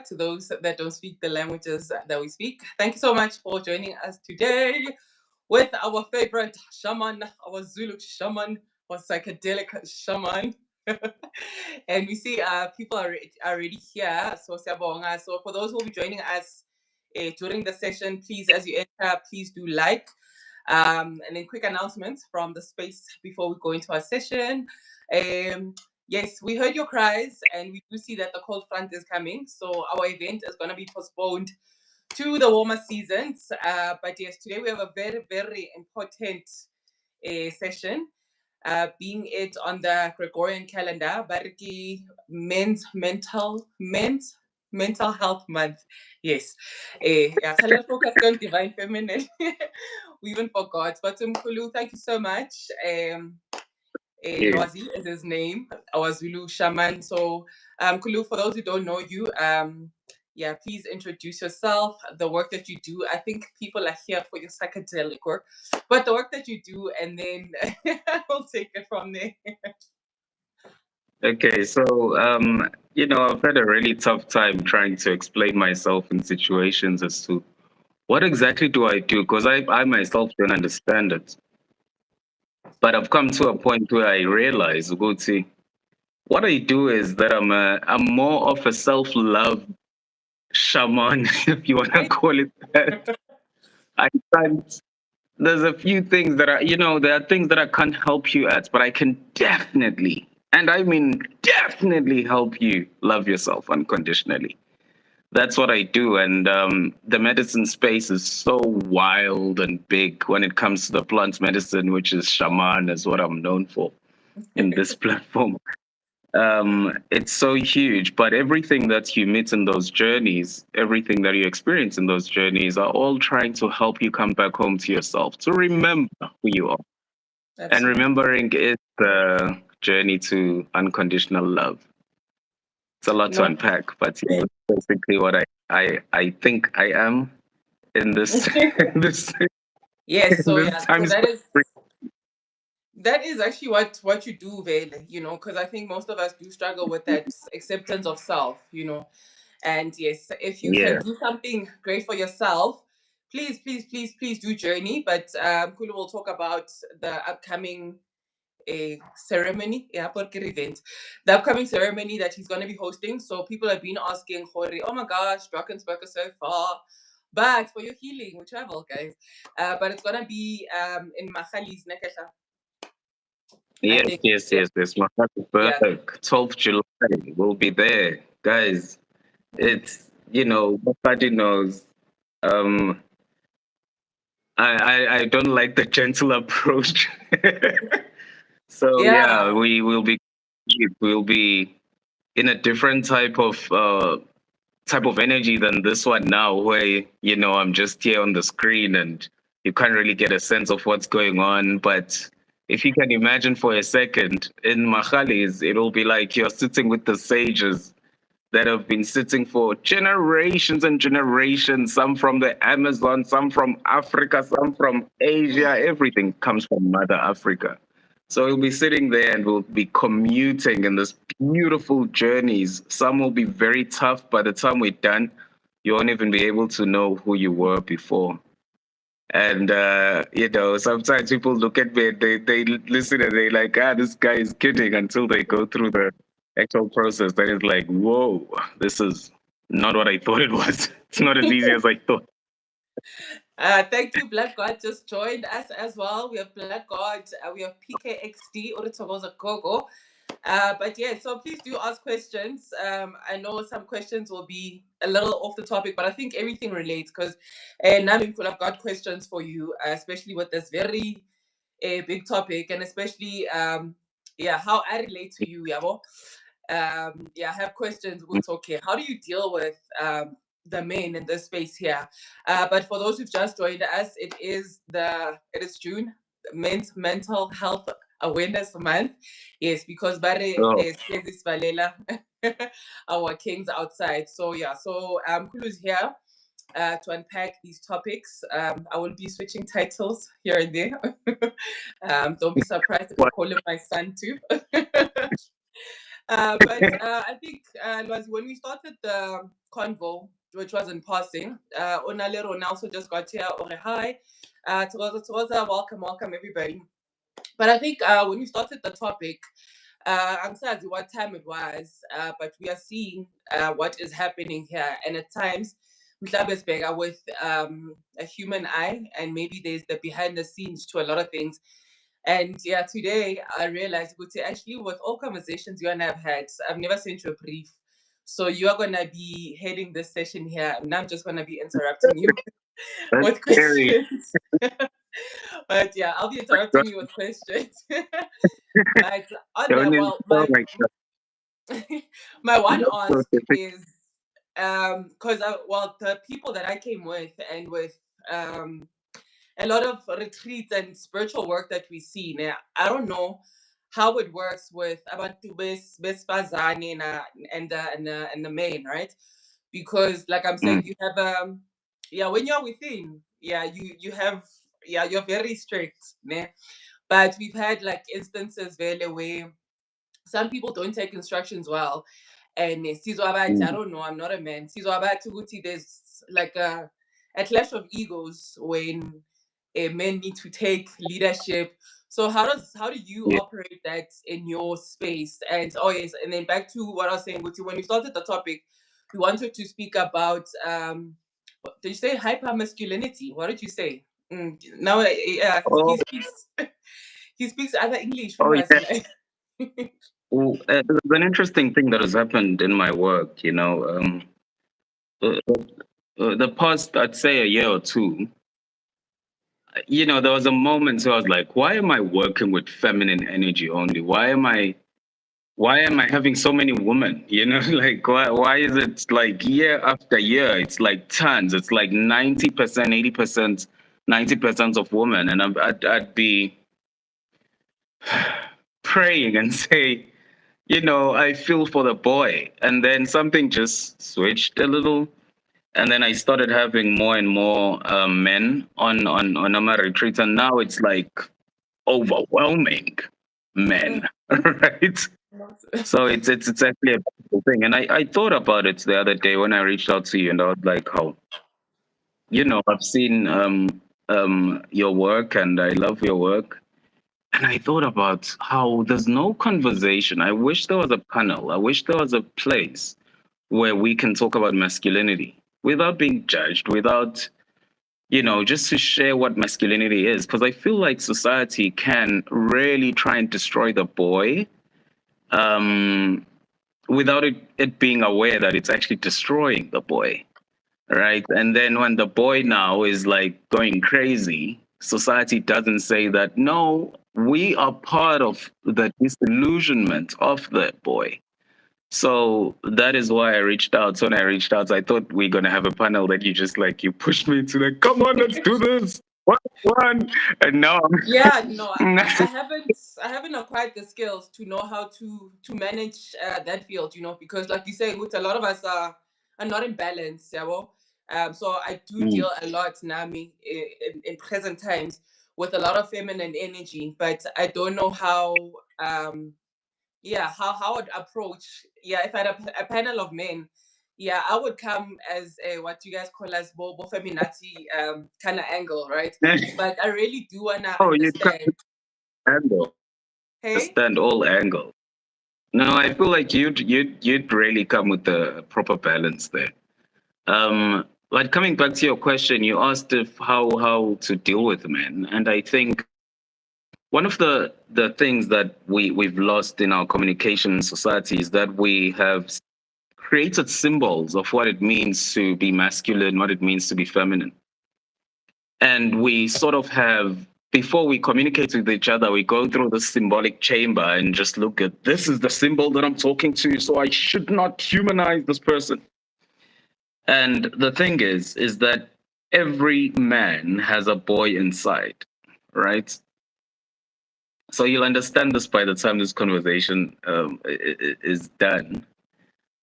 to those that don't speak the languages that we speak. Thank you so much for joining us today with our favorite shaman, our Zulu shaman, our psychedelic shaman. And we see people are already here. So, siyabonga. So for those who will be joining us during the session, please, as you enter, please do like. And then quick announcements from the space before we go into our session. Yes, we heard your cries and we do see that the cold front is coming. So our event is going to be postponed to the warmer seasons. But yes, today we have a very, very important session, being it on the Gregorian calendar, Bariki mental health month. Yes. Yeah, let's focus on divine feminine. We even forgot. But Mkulu, thank you so much. Lwazi is his name, our Zulu shaman. So, Kulu, for those who don't know you, yeah, please introduce yourself, the work that you do. I think people are here for your psychedelic work, but the work that you do, and then we'll take it from there. Okay, so I've had a really tough time trying to explain myself in situations as to what exactly do I do, because I myself don't understand it. But I've come to a point where I realize, Uguti, what I do is that I'm more of a self-love shaman, if you want to call it that. I can't. There's a few things that there are things that I can't help you at, but I can definitely, and I mean definitely, help you love yourself unconditionally. That's what I do. And the medicine space is so wild and big when it comes to the plant medicine, which is shaman, is what I'm known for in this platform. It's so huge, but everything that you meet in those journeys, everything that you experience in those journeys are all trying to help you come back home to yourself, to remember who you are. Absolutely. And remembering is the journey to unconditional love. It's a lot to unpack, but yeah, that's basically what I think I am in this in this Yes, so this yeah, so time. that is actually what you do, Vele, because I think most of us do struggle with that acceptance of self. And yes, if you can Yeah. do something great for yourself, please, please, please, please do journey. But Kulu will talk about the upcoming ceremony, yeah, porque event, the upcoming ceremony that he's going to be hosting. So people have been asking, Hori, oh my gosh, Drakensberg is so far. But for your healing, we travel, guys. But it's going to be in Machalis, Nekesha. Yes. My happy Yeah. birthday, 12th July. We'll be there, guys. It's nobody knows. Um, I don't like the gentle approach. So Yeah. yeah, we'll be in a different type of energy than this one now, where I'm just here on the screen and you can't really get a sense of what's going on. But if you can imagine for a second, in Mahalis, it'll be like you're sitting with the sages that have been sitting for generations and generations, some from the Amazon, some from Africa, some from Asia. Everything comes from Mother Africa. So we'll be sitting there and we'll be commuting in this beautiful journeys. Some will be very tough. By the time we're done, you won't even be able to know who you were before. And sometimes people look at me and they listen and they like, this guy is kidding, until they go through the actual process. Then it's like, whoa, this is not what I thought it was. It's not as easy as I thought. Thank you, Black God just joined us as well. We have Black God, we have PKXD, Oritogoza Gogo. But yeah, so please do ask questions. I know some questions will be a little off the topic, but I think everything relates because Namin could have got questions for you, especially with this very big topic, and especially how I relate to you, Yabo. I have questions. We'll talk here. How do you deal with the men in this space here? But for those who've just joined us, it is June, Men's Mental Health Awareness Month. Yes, because Bare is Valela, our kings outside. So yeah, so Kulu's here to unpack these topics. I will be switching titles here and there. Don't be surprised if I call him my son too. But I think Lwazi, when we started the convo, which was in passing, Onalero also just got here. Okay, hi. Togoza, welcome everybody. But I think when we started the topic, I'm sorry what time it was, but we are seeing what is happening here. And at times, mhlawumbe with a human eye, and maybe there's the behind the scenes to a lot of things. And yeah, today I realized, Guti, actually, with all conversations you and I have had, I've never sent you a brief. So you are going to be heading this session here, and I'm just going to be interrupting you That's with scary. questions. But yeah, I'll be interrupting you with questions. But on Don't that, even well, feel my like my one that. ask is because well, the people that I came with and with um a lot of retreats and spiritual work that we see now, I don't know how it works with abantu besifazane and the main, right? Because like I'm saying, Mm, you have yeah, when you're within, yeah, you have, yeah, you're very strict, ne? But we've had like instances where some people don't take instructions well, and sizwa bathi, I mm, don't know, I'm not a man, sizwa bathi ukuthi there's like a clash of egos when men need to take leadership. So how do you yeah. operate that in your space? And oh yes, and then back to what I was saying, Guti, when we started the topic, we wanted to speak about did you say hyper masculinity? What did you say? Now Oh, he speaks he speaks other English, oh was yeah. like Well, there's an interesting thing that has happened in my work. Uh, the past, I'd say, a year or two. There was a moment where I was like, why am I working with feminine energy only? Why am I having so many women? Like why is it like year after year, it's like tons, it's like 90%, 80%, 90% of women. And I'd be praying and say, I feel for the boy. And then something just switched a little. And then I started having more and more men on my retreats. And now it's like overwhelming men, right? So it's actually a beautiful thing. And I thought about it the other day when I reached out to you, and I was like, how, I've seen your work and I love your work. And I thought about how there's no conversation. I wish there was a panel. I wish there was a place where we can talk about masculinity without being judged, without, just to share what masculinity is. Because I feel like society can really try and destroy the boy um, without it being aware that it's actually destroying the boy. Right. And then when the boy now is like going crazy, society doesn't say that, no, we are part of the disillusionment of the boy. So that is why I reached out. So when I reached out, I thought we're gonna have a panel that you just like you pushed me to like, come on, let's do this. One. And now yeah, no, I'm I haven't acquired the skills to know how to manage that field, because like you say, with a lot of us are not in balance, yeah. Well, so I do Mm. deal a lot, Nami, in present times with a lot of feminine energy, but I don't know how yeah, how I'd approach, yeah, if I had a panel of men, yeah, I would come as a what you guys call as bobo feminazi kind of angle, right? But I really do wanna Oh, you try understand. to handle, Hey, understand all angles. No, I feel like you'd really come with the proper balance there. But coming back to your question, you asked if how to deal with men, and I think one of the things that we've lost in our communication in society is that we have created symbols of what it means to be masculine, what it means to be feminine, and we sort of have, before we communicate with each other, we go through the symbolic chamber and just look at, this is the symbol that I'm talking to, so I should not humanize this person. And the thing is that every man has a boy inside, right? So you'll understand this by the time this conversation is done.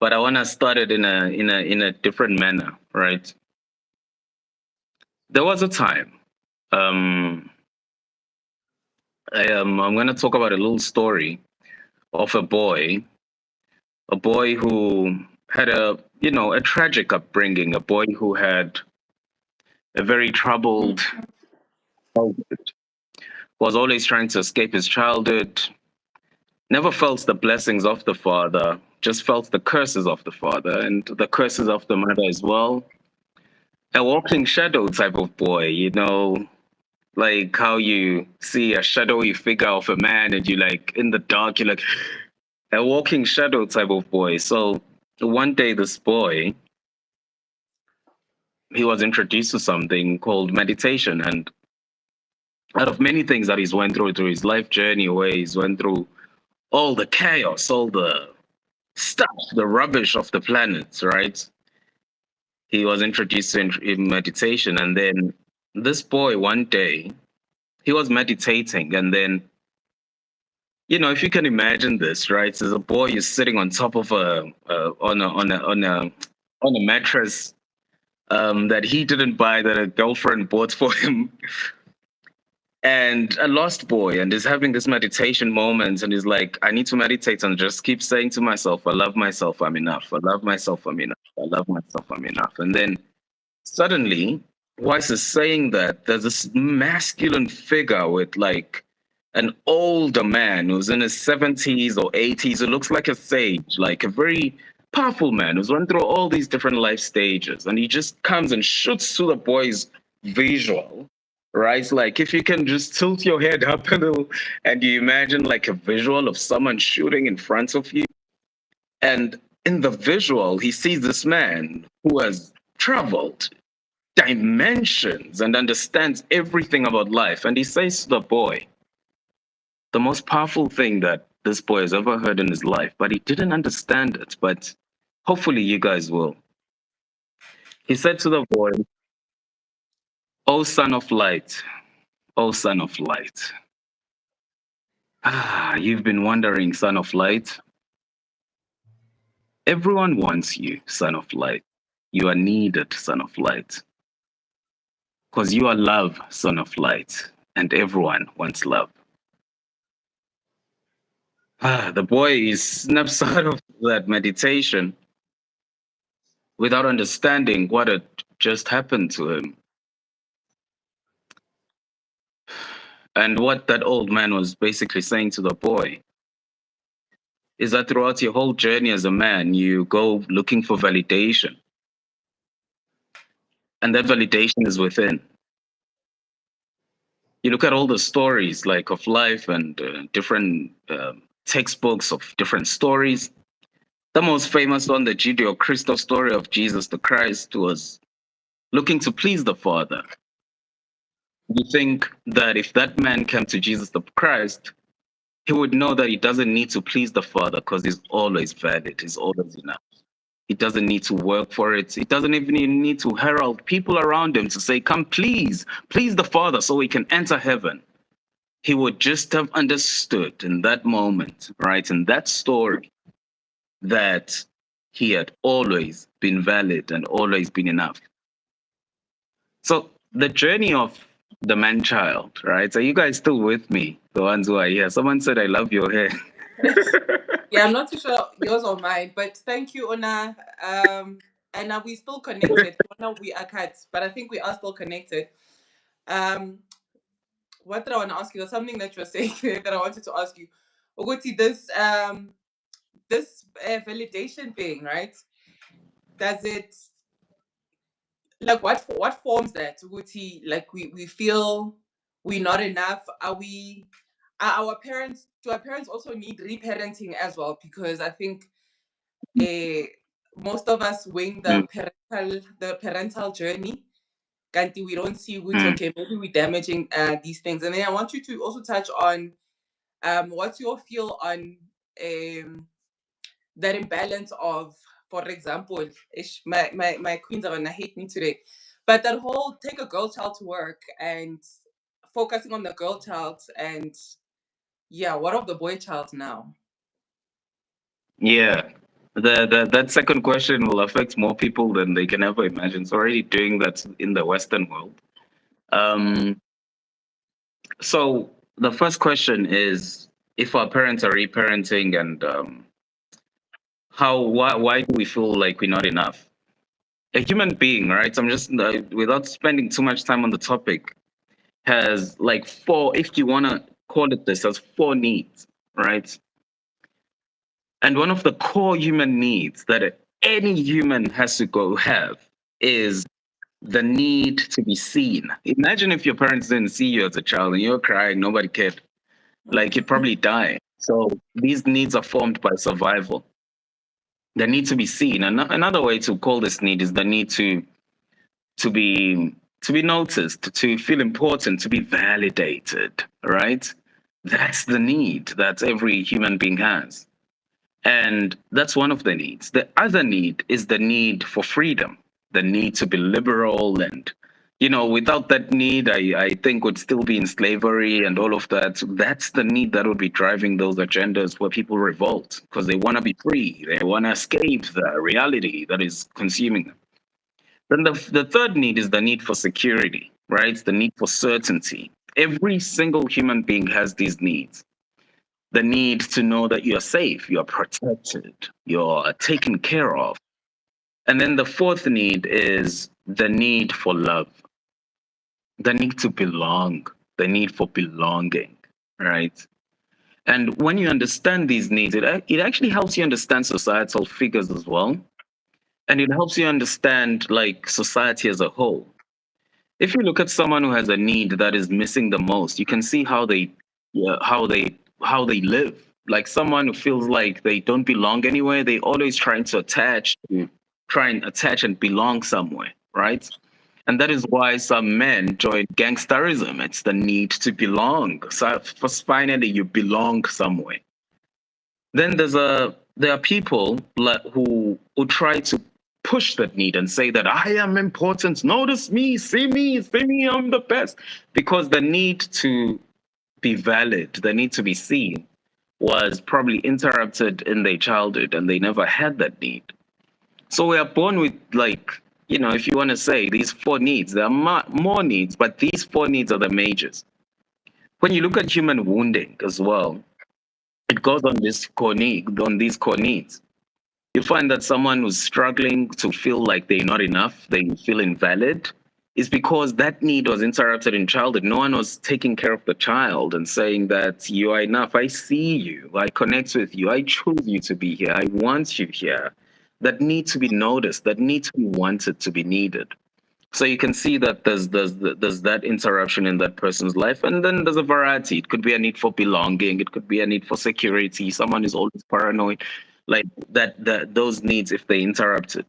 But I want to start it in a different manner, right? There was a time. Um, I'm going to talk about a little story of a boy a boy who had a tragic upbringing, a boy who had a very troubled childhood, was always trying to escape his childhood, never felt the blessings of the father, just felt the curses of the father and the curses of the mother as well. A walking shadow type of boy, like how you see a shadowy figure of a man and you like in the dark, you're like a walking shadow type of boy. So one day, this boy, he was introduced to something called meditation. And out of many things that he's went through his life journey, where he's went through all the chaos, all the stuff, the rubbish of the planet, right? He was introduced to in meditation. And then this boy, one day, he was meditating. And then, if you can imagine this, right? As a boy, you're sitting on top of on a mattress that he didn't buy, that a girlfriend bought for him, and a lost boy, and is having this meditation moment, and he's like, I need to meditate and just keep saying to myself, I love myself, I'm enough. I love myself, I'm enough. I love myself, I'm enough. And then suddenly, Weiss is saying that there's this masculine figure with like an older man who's in his 70s or 80s, who looks like a sage, like a very powerful man who's run through all these different life stages. And he just comes and shoots to the boy's visual, right? Like if you can just tilt your head up a little and you imagine like a visual of someone shooting in front of you. And in the visual, he sees this man who has traveled dimensions and understands everything about life. And he says to the boy, the most powerful thing that this boy has ever heard in his life, but he didn't understand it. But hopefully, you guys will. He said to the boy, "O son of light, O son of light. You've been wondering, son of light. Everyone wants you, son of light. You are needed, son of light. Because you are love, son of light. And everyone wants love." The boy snaps out of that meditation without understanding what had just happened to him. And what that old man was basically saying to the boy is that throughout your whole journey as a man, you go looking for validation. And that validation is within. You look at all the stories like of life and different textbooks of different stories. The most famous one, the Judeo-Christian story of Jesus the Christ, was looking to please the Father. You think that if that man came to Jesus the Christ, he would know that he doesn't need to please the Father because he's always valid, he's always enough. He doesn't need to work for it. He doesn't even need to herald people around him to say, come, please the Father so he can enter heaven. He would just have understood in that moment, right, in that story, that he had always been valid and always been enough. So the journey of the man child, right? Are you guys still with me? The ones who are here. Someone said, I love your hair. Yeah, I'm not too sure yours or mine, but thank you, Ona. And are we still connected? Ona, we are cut, but I think we are still connected. Um, what did I want to ask you? There's something that you were saying that I wanted to ask you. Oguti, this validation thing, right? Does it like what forms that? Oguti, like we feel we're not enough. Are our parents? Do our parents also need reparenting as well? Because I think uh, most of us wing Mm, the parental journey. Kanti we don't see which mm. okay, maybe we're damaging these things. And then I want you to also touch on what's your feel on that imbalance of, for example, my queens are gonna hate me today, but that whole take a girl child to work and focusing on the girl child and yeah, what of the boy child now? Yeah. That second question will affect more people than they can ever imagine. It's already doing that in the Western world. Um, so the first question is if our parents are reparenting and why do we feel like we're not enough? A human being, right? I'm just without spending too much time on the topic, has like four, if you want to call it this, has four needs, right? And one of the core human needs that any human has to go have is the need to be seen. Imagine if your parents didn't see you as a child and you're crying, nobody cared. Like you'd probably die. So these needs are formed by survival. The need to be seen. And another way to call this need is the need to be to be noticed, to feel important, to be validated, right? That's the need that every human being has. And that's one of the needs. The other need is the need for freedom, the need to be liberal. And, without that need, I think would still be in slavery and all of that. That's the need that would be driving those agendas where people revolt because they want to be free. They want to escape the reality that is consuming them. Then the third need is the need for security, right? The need for certainty. Every single human being has these needs. The need to know that you're safe, you're protected, you're taken care of. And then the fourth need is the need for love, the need to belong, the need for belonging, right? And when you understand these needs, it actually helps you understand societal figures as well. And it helps you understand like society as a whole. If you look at someone who has a need that is missing the most, you can see yeah, how they live. Like someone who feels like they don't belong anywhere, they always try and attach and belong somewhere, right? And that is why some men join gangsterism. It's the need to belong. So first, finally, you belong somewhere. Then there are people who try to push that need and say that I am important. Notice me, see me, I'm the best. Because the need to be valid, the need to be seen, was probably interrupted in their childhood, and they never had that need. So we are born with like, if you want to say these four needs, there are more needs, but these four needs are the majors. When you look at human wounding as well, it goes on these core needs. You find that someone who's struggling to feel like they're not enough, they feel invalid, is because that need was interrupted in childhood. No one was taking care of the child and saying that you are enough. I see you. I connect with you. I choose you to be here. I want you here. That need to be noticed, that need to be wanted, to be needed. So you can see that there's that interruption in that person's life, and then there's a variety. It could be a need for belonging. It could be a need for security. Someone is always paranoid, like that. Those needs, if they interrupted,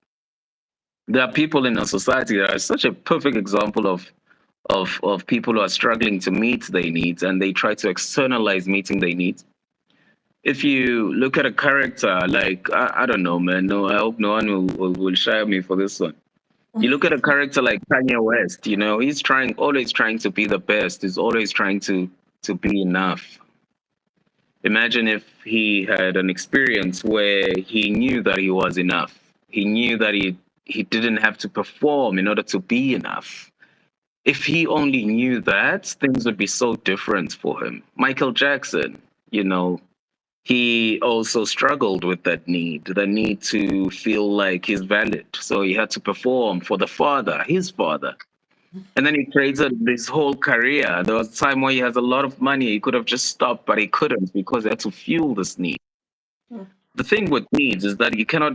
there are people in our society that are such a perfect example of people who are struggling to meet their needs, and they try to externalize meeting their needs. If you look at a character like I don't know, man. No, I hope no one will share me for this one. You look at a character like Kanye West, he's always trying to be the best. He's always trying to be enough. Imagine if he had an experience where he knew that he was enough. He knew that he didn't have to perform in order to be enough. If he only knew that, things would be so different for him. Michael Jackson, you know, he also struggled with that need, the need to feel like he's valid. So he had to perform for the father, his father. And then he created this whole career. There was a time where he has a lot of money. He could have just stopped, but he couldn't because he had to fuel this need. The thing with needs is that you cannot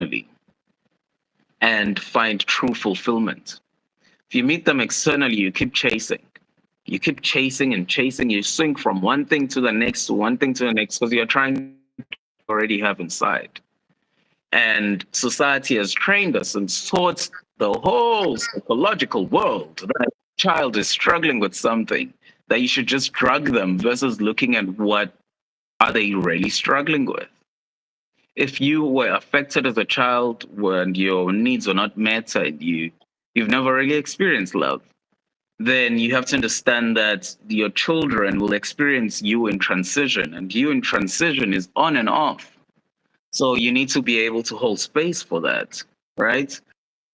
really and find true fulfillment. If you meet them externally, you keep chasing. You keep chasing and chasing. You swing from one thing to the next, to one thing to the next, because you're trying to already have inside. And society has trained us and taught the whole psychological world that a child is struggling with something, that you should just drug them versus looking at what are they really struggling with. If you were affected as a child when your needs were not met and you've never really experienced love, then you have to understand that your children will experience you in transition, and you in transition is on and off. So you need to be able to hold space for that, right?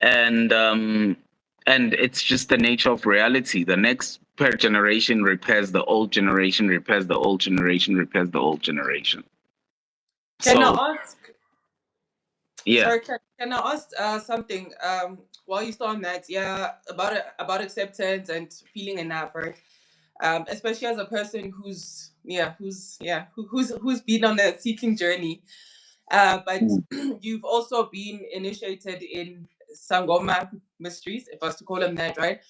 And and it's just the nature of reality. The next per generation repairs the old generation, repairs the old generation, repairs the old generation. Can So I ask? Yeah. Sorry, can I ask something? While you still on that, yeah, about acceptance and feeling enough, right? Especially as a person who's been on the seeking journey. But Mm. you've also been initiated in Sangoma mysteries, if I was to call them that, right?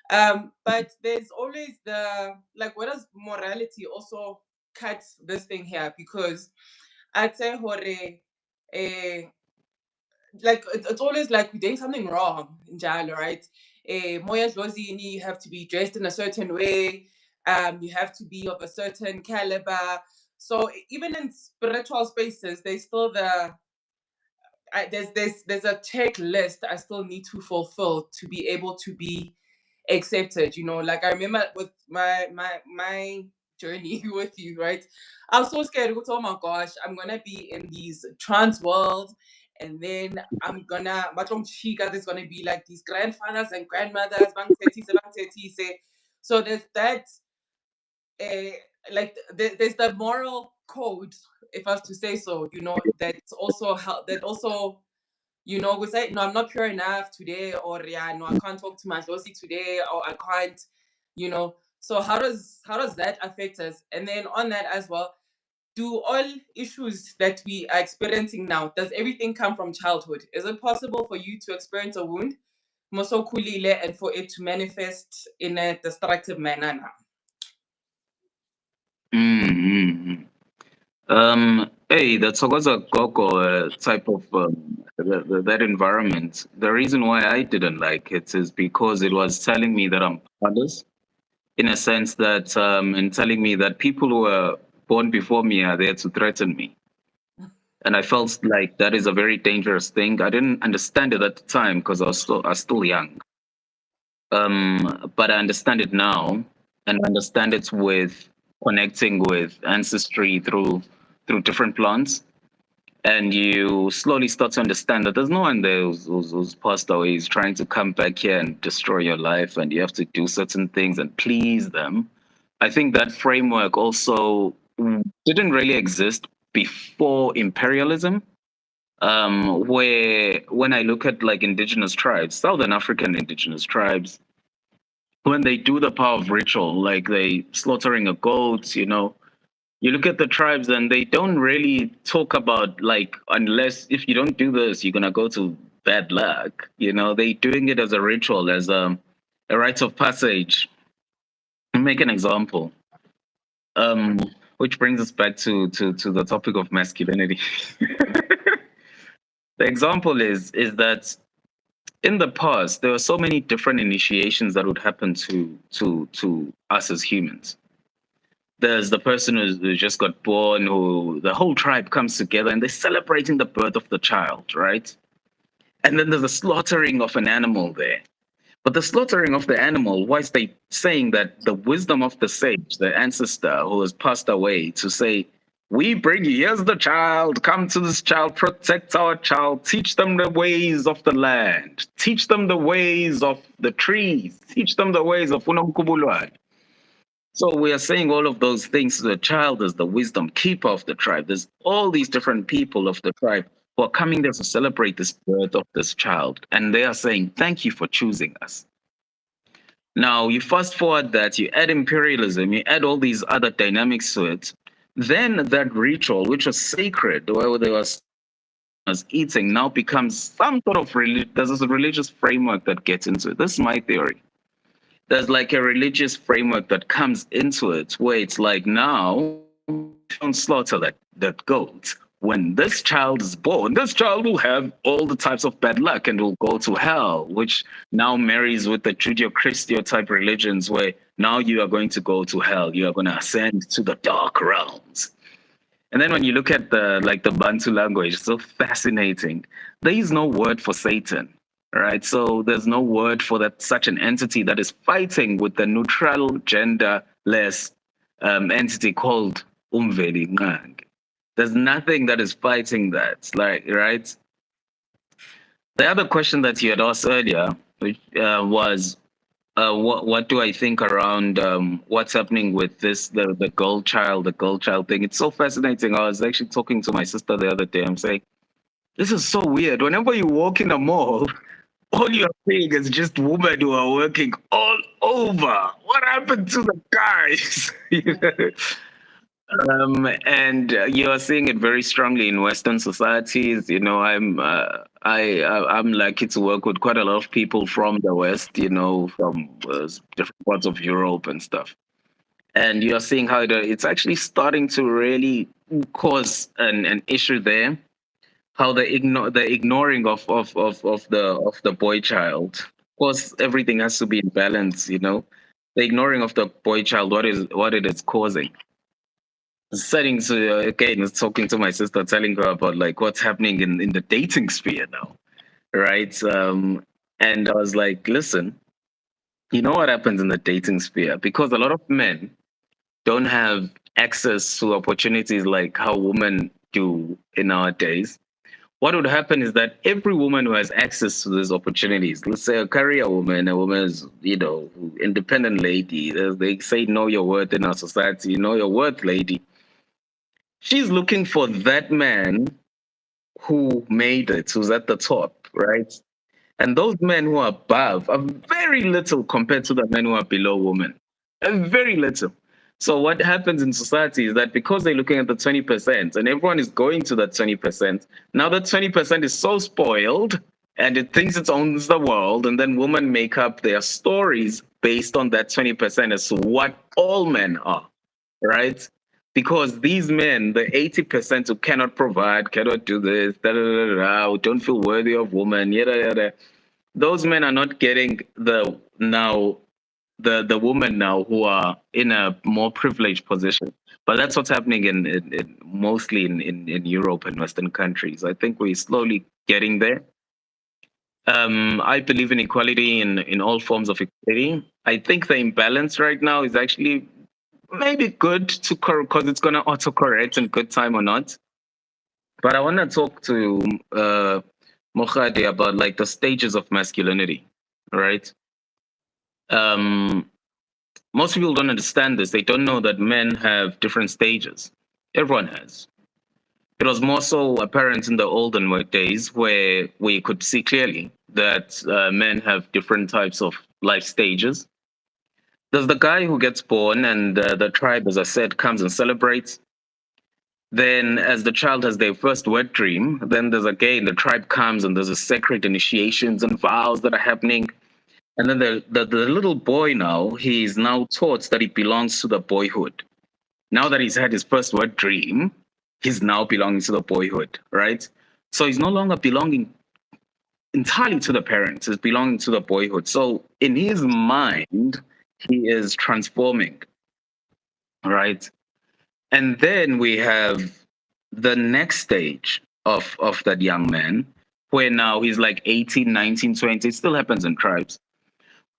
But there's always the like, what does morality also cut this thing here? Because I'd say, hore, eh, like it's always like we're doing something wrong in Jalo, right? Moya Dlozini, you have to be dressed in a certain way, you have to be of a certain caliber. So even in spiritual spaces, there's still there's a checklist I still need to fulfill to be able to be accepted. Like I remember with my journey with you, right? I was so scared. Oh my gosh, I'm gonna be in these trans worlds, and then I'm gonna Matong Chica, there's gonna be like these grandfathers and grandmothers, bang tete, bang tete. So there's that uh, like there's the moral code, if I was to say so, that's also how that also we say, no, I'm not pure enough today, or yeah, no, I can't talk to my Josie today, or I can't, So how does that affect us? And then on that as well, do all issues that we are experiencing now, does everything come from childhood? Is it possible for you to experience a wound, moso kulile, and for it to manifest in a destructive manner now? Mm-hmm. Hey, that's a Gogo type of that environment. The reason why I didn't like it is because it was telling me that I'm powerless, in a sense that, and telling me that people who were born before me are there to threaten me. And I felt like that is a very dangerous thing. I didn't understand it at the time because I was still young. But I understand it now, and I understand it with connecting with ancestry through different plants. And you slowly start to understand that there's no one there who's passed away, is trying to come back here and destroy your life, and you have to do certain things and please them. I think that framework also didn't really exist before imperialism. Where when I look at like indigenous tribes, Southern African indigenous tribes, when they do the power of ritual, like they slaughtering a goat, you look at the tribes and they don't really talk about like, unless if you don't do this, you're gonna go to bad luck. They doing it as a ritual, as a rite of passage. I'll make an example, um, which brings us back to the topic of masculinity. The example is that in the past there were so many different initiations that would happen to us as humans. There's the person who just got born, who the whole tribe comes together and they're celebrating the birth of the child, right? And then there's a slaughtering of an animal there. But the slaughtering of the animal, whilst they saying that the wisdom of the sage, the ancestor who has passed away, to say, we bring you, here's the child, come to this child, protect our child, teach them the ways of the land, teach them the ways of the trees, teach them the ways of Unomkubulwane. So we are saying all of those things to the child as the wisdom keeper of the tribe. There's all these different people of the tribe who are coming there to celebrate this birth of this child. And they are saying, thank you for choosing us. Now, you fast forward that, you add imperialism, you add all these other dynamics to it. Then that ritual, which was sacred, where there was eating, now becomes some sort of there's this religious framework that gets into it. This is my theory. There's like a religious framework that comes into it where it's like, now don't slaughter that goat. When this child is born, this child will have all the types of bad luck and will go to hell, which now marries with the Judeo-Christian type religions where now you are going to go to hell. You are going to ascend to the dark realms. And then when you look at the Bantu language, it's so fascinating. There is no word for Satan, right? So there's no word for that, such an entity that is fighting with the neutral, genderless entity called Umveli Ngang. There's nothing that is fighting that, like, right? The other question that you had asked earlier, which was, what do I think around what's happening with this the girl child thing? It's so fascinating. I was actually talking to my sister the other day. I'm saying, this is so weird. Whenever you walk in a mall, all you're seeing is just women who are working all over. What happened to the guys? And you're seeing it very strongly in Western societies. I'm lucky to work with quite a lot of people from the West. From different parts of Europe and stuff. And you're seeing how it's actually starting to really cause an issue there. How the ignoring of the boy child. Of course, everything has to be in balance. The ignoring of the boy child, what it is causing. Setting to again, talking to my sister, telling her about like what's happening in the dating sphere now, right? And I was like, listen, you know what happens in the dating sphere, because a lot of men don't have access to opportunities like how women do in our days. What would happen is that every woman who has access to these opportunities, let's say a career woman, a woman is, independent lady, they say know your worth in our society, know your worth, lady. She's looking for that man who made it, who's at the top, right? And those men who are above are very little compared to the men who are below women. Very little. So what happens in society is that because they're looking at the 20% and everyone is going to that 20%, now that 20% is so spoiled and it thinks it owns the world, and then women make up their stories based on that 20% as to what all men are, right? Because these men, the 80% who cannot provide, cannot do this, da, da, da, da, da, who don't feel worthy of women, yada, yada, those men are not getting the women now who are in a more privileged position. But that's what's happening in mostly in Europe and Western countries. I think we're slowly getting there. I believe in equality in all forms of equality. I think the imbalance right now is actually maybe good to because it's going to autocorrect in good time or not. But I want to talk to Mohadi about like the stages of masculinity, right? Um, Most people don't understand this. They don't know that men have different stages. Everyone has. It was more so apparent in the olden days where we could see clearly that men have different types of life stages. There's the guy who gets born, and the tribe, as I said, comes and celebrates. Then, as the child has their first wet dream, then there's again the tribe comes and there's a sacred initiations and vows that are happening. And then the little boy now, he's now taught that he belongs to the boyhood. Now that he's had his first wet dream, he's now belonging to the boyhood, right? So he's no longer belonging entirely to the parents, he's belonging to the boyhood. So in his mind, he is transforming, right? And then we have the next stage of that young man, where now he's like 18, 19, 20. It still happens in tribes,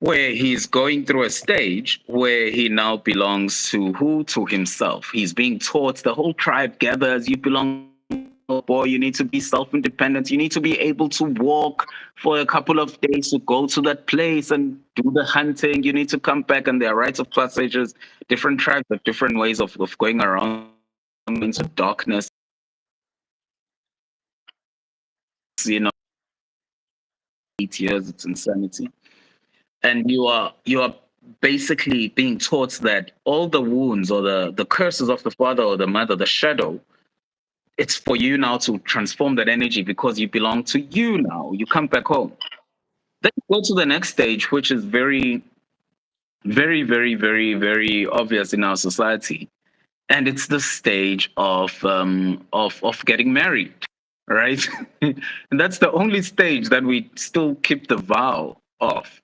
where he's going through a stage where he now belongs to who? To himself. He's being taught, the whole tribe gathers, you belong, boy, you need to be self-independent. You need to be able to walk for a couple of days to go to that place and do the hunting. You need to come back, and there are rites of passages. Different tribes have different ways of going around into darkness, 8 years, it's insanity. And you are basically being taught that all the wounds or the curses of the father or the mother, the shadow, it's for you now to transform that energy because you belong to you now. You come back home. Then you go to the next stage, which is very, very, very, very, very obvious in our society. And it's the stage of getting married, right? And that's the only stage that we still keep the vow of.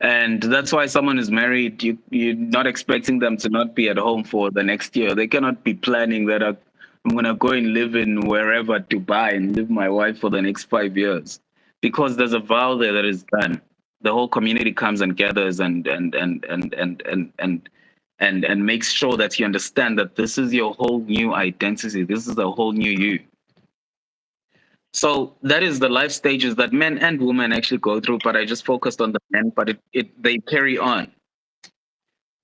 And that's why someone is married, you're not expecting them to not be at home for the next year. They cannot be planning that I'm going to go and live in wherever, Dubai, and live my wife for the next 5 years, because there's a vow there that is done. The whole community comes and gathers and makes sure that you understand that this is your whole new identity. This is a whole new you. So that is the life stages that men and women actually go through, but I just focused on the men, but they carry on.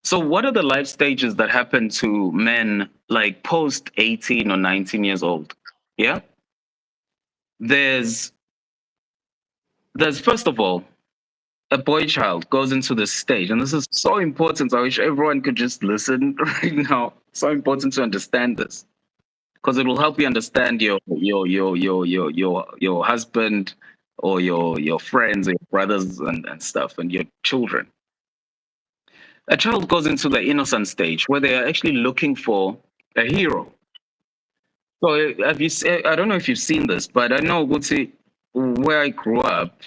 So what are the life stages that happen to men like post 18 or 19 years old? Yeah. there's first of all, a boy child goes into this stage, and this is so important. I wish everyone could just listen right now. So important to understand this, because it will help you understand your husband, or your friends, or your brothers, and stuff, and your children. A child goes into the innocent stage where they are actually looking for a hero. So I don't know if you've seen this, but I know Gutsi, where I grew up,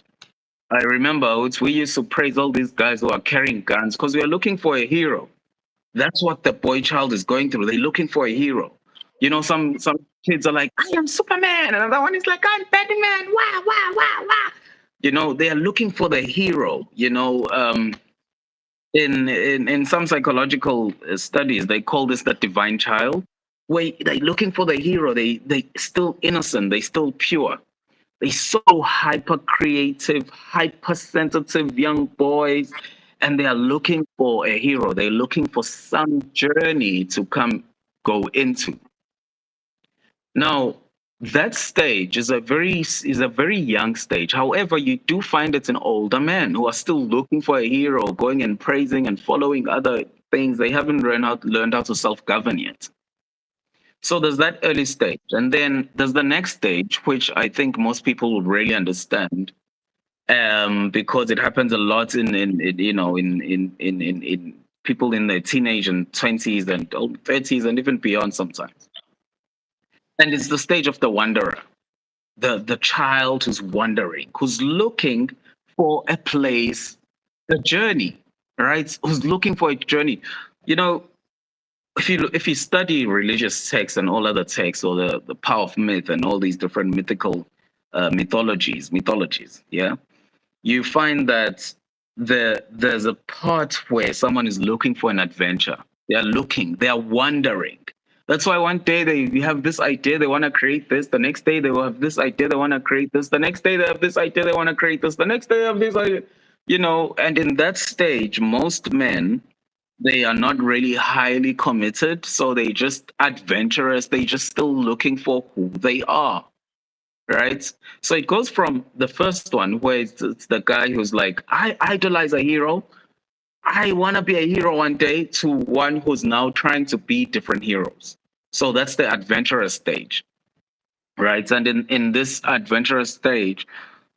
I remember we used to praise all these guys who are carrying guns because we are looking for a hero. That's what the boy child is going through. They're looking for a hero. You know, some kids are like, I am Superman, and another one is like, I'm Batman. Wah wah wah wah. You know, they are looking for the hero. You know, in some psychological studies, they call this the divine child. Where they're looking for the hero. They still innocent. They still pure. They so hyper creative, hypersensitive young boys, and they are looking for a hero. They're looking for some journey to go into. Now, that stage is a very young stage. However, you do find it's an older men who are still looking for a hero, going and praising and following other things. They haven't learned how to self govern yet. So there's that early stage, and then there's the next stage, which I think most people would really understand, because it happens a lot in you know in people in their teenage and 20s and 30s and even beyond sometimes. And it's the stage of the wanderer, the child who's wandering, who's looking for a place, a journey, right? Who's looking for a journey. You know, if you study religious texts and all other texts, or the power of myth and all these different mythical mythologies, yeah, you find that there's a part where someone is looking for an adventure. They are wondering. That's why one day they have this idea, they want to create this. The next day they will have this idea, they want to create this. The next day they have this idea, they want to create this. The next day they have this idea, you know. And in that stage, most men, they are not really highly committed, so they just adventurous. They just still looking for who they are, right? So it goes from the first one where it's the guy who's like, I idolize a hero. I want to be a hero one day, to one who's now trying to be different heroes. So that's the adventurous stage, right? And in this adventurous stage,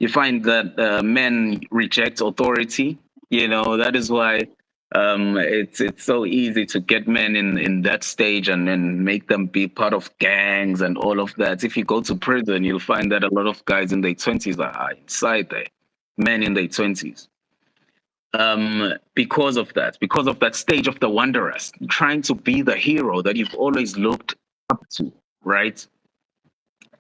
you find that men reject authority. You know, that is why it's so easy to get men in that stage, and then make them be part of gangs and all of that. If you go to prison, you'll find that a lot of guys in their 20s are inside there, men in their 20s. Because of that stage of the wanderers, trying to be the hero that you've always looked up to, right?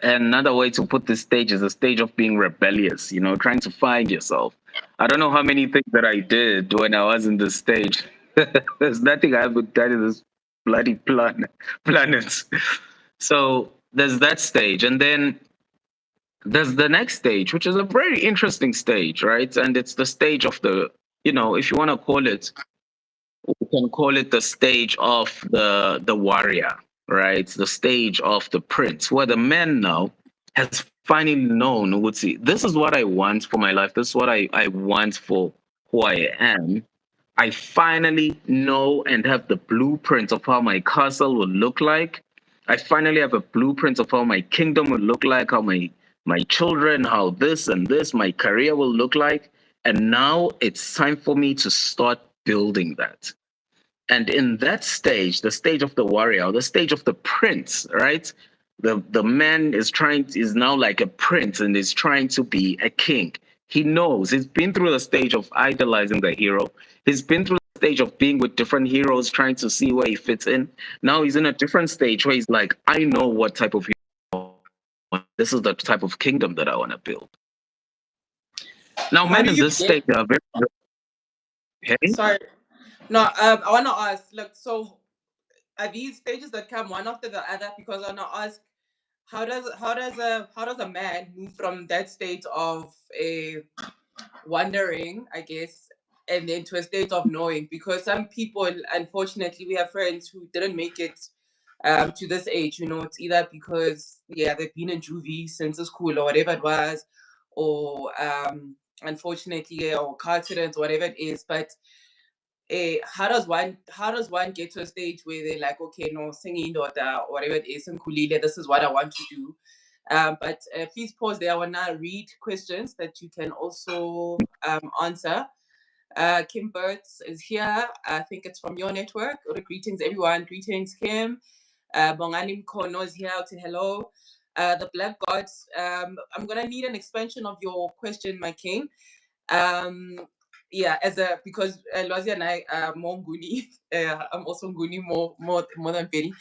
And another way to put this stage is a stage of being rebellious, you know, trying to find yourself. I don't know how many things that I did when I was in this stage. There's nothing I haven't done in this bloody planet. So there's that stage. And then there's the next stage, which is a very interesting stage, right? And it's the stage of the, you know, if you want to call it, we can call it the stage of the warrior, right? The stage of the prince, where the man now has finally known, would see, this is what I want for my life. This is what I want for who I am. I finally know and have the blueprint of how my castle will look like. I finally have a blueprint of how my kingdom will look like, how my children, how this and this, my career will look like. And now it's time for me to start building that. And in that stage, the stage of the warrior, the stage of the prince, right? The man is now like a prince and is trying to be a king. He knows he's been through the stage of idolizing the hero. He's been through the stage of being with different heroes, trying to see where he fits in. Now he's in a different stage where he's like, I know what type of hero I want. This is the type of kingdom that I want to build. Now, How men do in you this get? stage are very okay. Sorry, no. I want to ask. Look, so are these stages that come one after the other? Because I want to ask, how does a man move from that state of a wondering, I guess, and then to a state of knowing? Because some people, unfortunately, we have friends who didn't make it to this age. It's either because they've been in juvie since the school or whatever it was, or unfortunately, or car accidents, whatever it is. But how does one get to a stage where they're like, okay, no, singing or whatever it is, and kulile, this is what I want to do. But please pause there. I want to read questions that you can also answer. Kim Burtz is here. I think it's from your network. Greetings, everyone. Greetings, Kim. Bongani Mkono is here. To hello. The Black Gods. I'm going to need an expansion of your question, my king. Um, because Lwazi and I are more Nguni. I'm also Nguni more than Betty.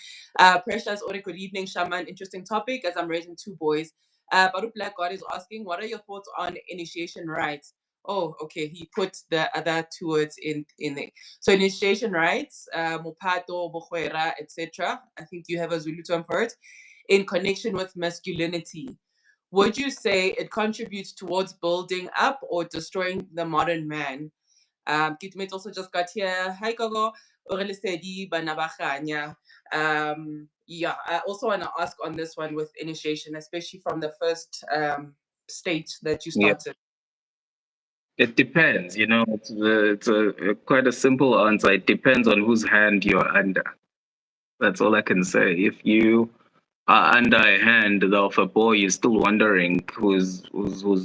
Precious, or good evening, Shaman. Interesting topic as I'm raising two boys. Baru Black God is asking, what are your thoughts on initiation rites? Oh, okay. He put the other two words in there. So initiation rites, Mupato, Bohuera, etc. I think you have a Zulu term for it. In connection with masculinity. Would you say it contributes towards building up or destroying the modern man? Kitmate also just got here. Hi, Gogo. Orelesedi, Banabachanya. I also want to ask on this one with initiation, especially from the first stage that you Yeah, started. it depends. It's quite a simple answer. It depends on whose hand you're under. That's all I can say. If you are under a hand of a boy, you're still wondering who's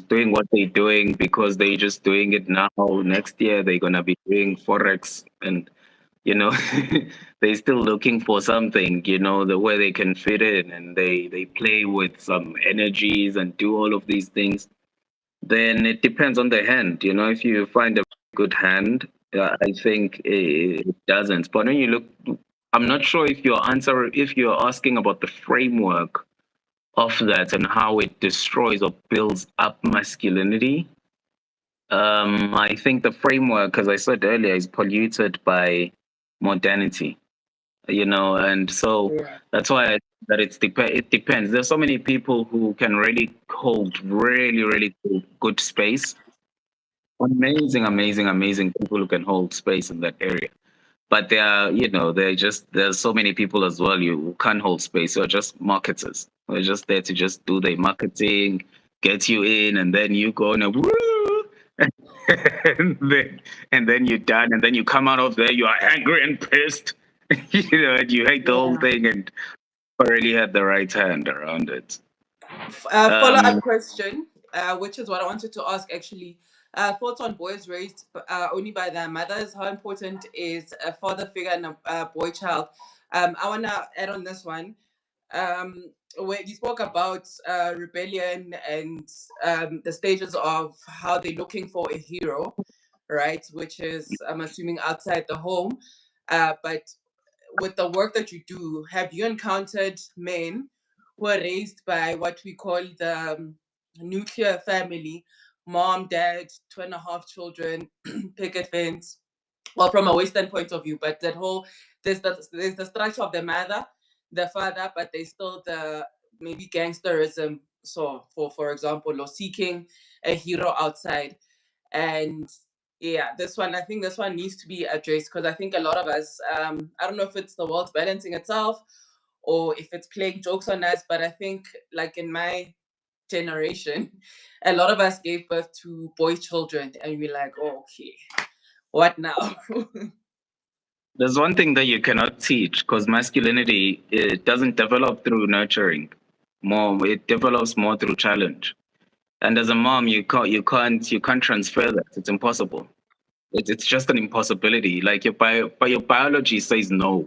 doing what they're doing because they're just doing it now. Next year they're gonna be doing forex, and you know they're still looking for something. The way they can fit in, and they play with some energies and do all of these things. Then it depends on the hand. If you find a good hand, I think it doesn't. But when you look, I'm not sure if you're asking about the framework of that and how it destroys or builds up masculinity. I think the framework, as I said earlier, is polluted by modernity. And so Yeah. that's why that it depends. There's so many people who can really hold really, really good space. Amazing, amazing, amazing people who can hold space in that area. But there's so many people as well who can't hold space. They're just marketers. They're just there to just do their marketing, get you in, and then you go and woo, and then you're done, and then you come out of there, you are angry and pissed, and you hate the whole Yeah. thing, and already had the right hand around it. Follow up Um, question, which is what I wanted to ask actually. Thoughts on boys raised only by their mothers. How important is a father figure in a boy child? I want to add on this one. Where you spoke about rebellion and the stages of how they're looking for a hero, right? Which is, I'm assuming, outside the home. But with the work that you do, have you encountered men who are raised by what we call the nuclear family, mom, dad, 2.5 children, picket fence, well, from a Western point of view, but that whole there's the structure of the mother, the father, but there's still the maybe gangsterism. So, for example, or seeking a hero outside, and this one, I think this one needs to be addressed because I think a lot of us, I don't know if it's the world balancing itself or if it's playing jokes on us, but I think like in my generation, a lot of us gave birth to boy children, and we're like, oh, okay, what now? there's one thing that you cannot teach because masculinity, it doesn't develop through nurturing. More, it develops more through challenge. And as a mom, you can't transfer that. It's impossible. It's just an impossibility. Like but your biology says no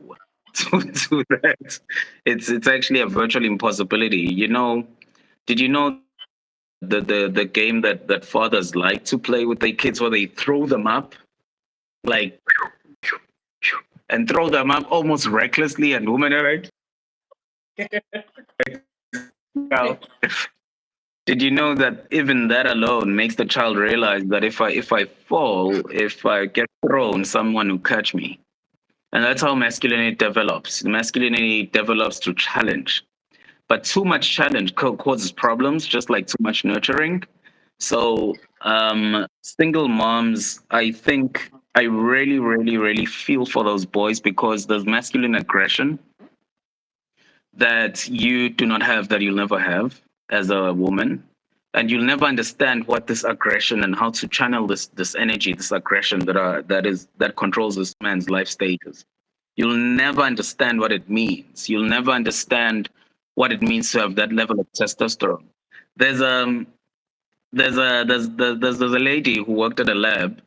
to that. It's actually a virtual impossibility. Did you know the game that fathers like to play with their kids where they throw them up like and throw them up almost recklessly, and women are like, "Wow." Did you know that even that alone makes the child realize that if I fall, if I get thrown, someone will catch me. And that's how masculinity develops. Masculinity develops through challenge. But too much challenge causes problems, just like too much nurturing. So, single moms, I think I really, really, really feel for those boys because there's masculine aggression that you do not have, that you'll never have as a woman, and you'll never understand what this aggression and how to channel this energy, this aggression that controls this man's life stages. You'll never understand what it means. You'll never understand what it means to have that level of testosterone. There's there's a lady who worked at a lab,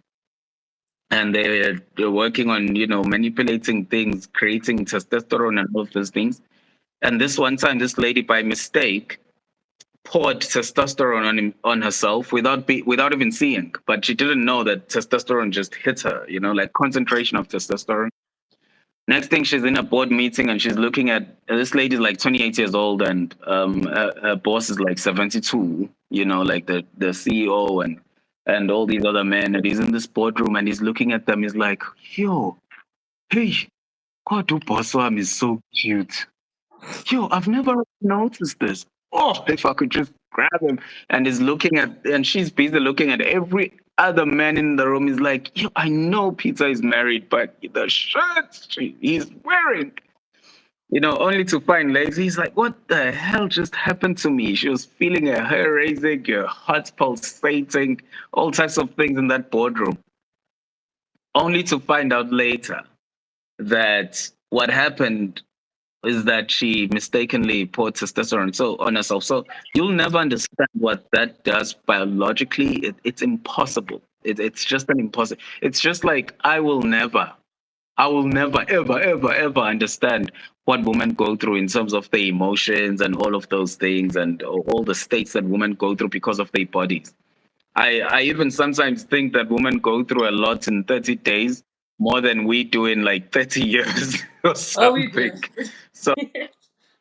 and they're working on, you know, manipulating things, creating testosterone and all of those things. And this one time, this lady by mistake poured testosterone on herself without even seeing, but she didn't know that testosterone just hit her, you know, like concentration of testosterone. Next thing, she's in a board meeting and she's looking at this lady's like 28 years old, and her boss is like 72. You know, like the CEO and all these other men. And he's in this boardroom and he's looking at them. He's like, "Yo, hey, God, boss is so cute. Yo, I've never noticed this. Oh, if I could just grab him." And he's looking at, and she's busy looking at every other man in the room. He's like, yo, I know Peter is married, but the shirt he's wearing, you know, only to find later, he's like, what the hell just happened to me? She was feeling her hair raising, her heart pulsating, all types of things in that boardroom. Only to find out later that what happened is that she mistakenly poured testosterone on herself. So you'll never understand what that does biologically. It's impossible. It's just an impossible. It's just like I will never, ever, ever, ever understand what women go through in terms of their emotions and all of those things, and all the states that women go through because of their bodies. I even sometimes think that women go through a lot in 30 days more than we do in like 30 years or Oh, we do. something. So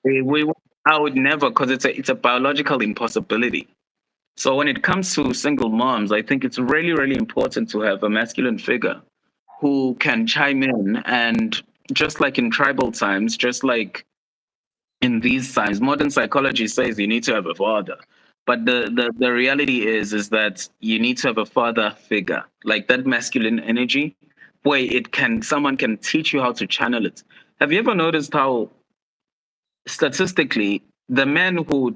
we I would never, because it's a biological impossibility. So when it comes to single moms, I think it's really, really important to have a masculine figure who can chime in, and just like in tribal times, just like in these times, modern psychology says you need to have a father. But the reality is that you need to have a father figure, like that masculine energy, where someone can teach you how to channel it. Have you ever noticed how statistically, the men who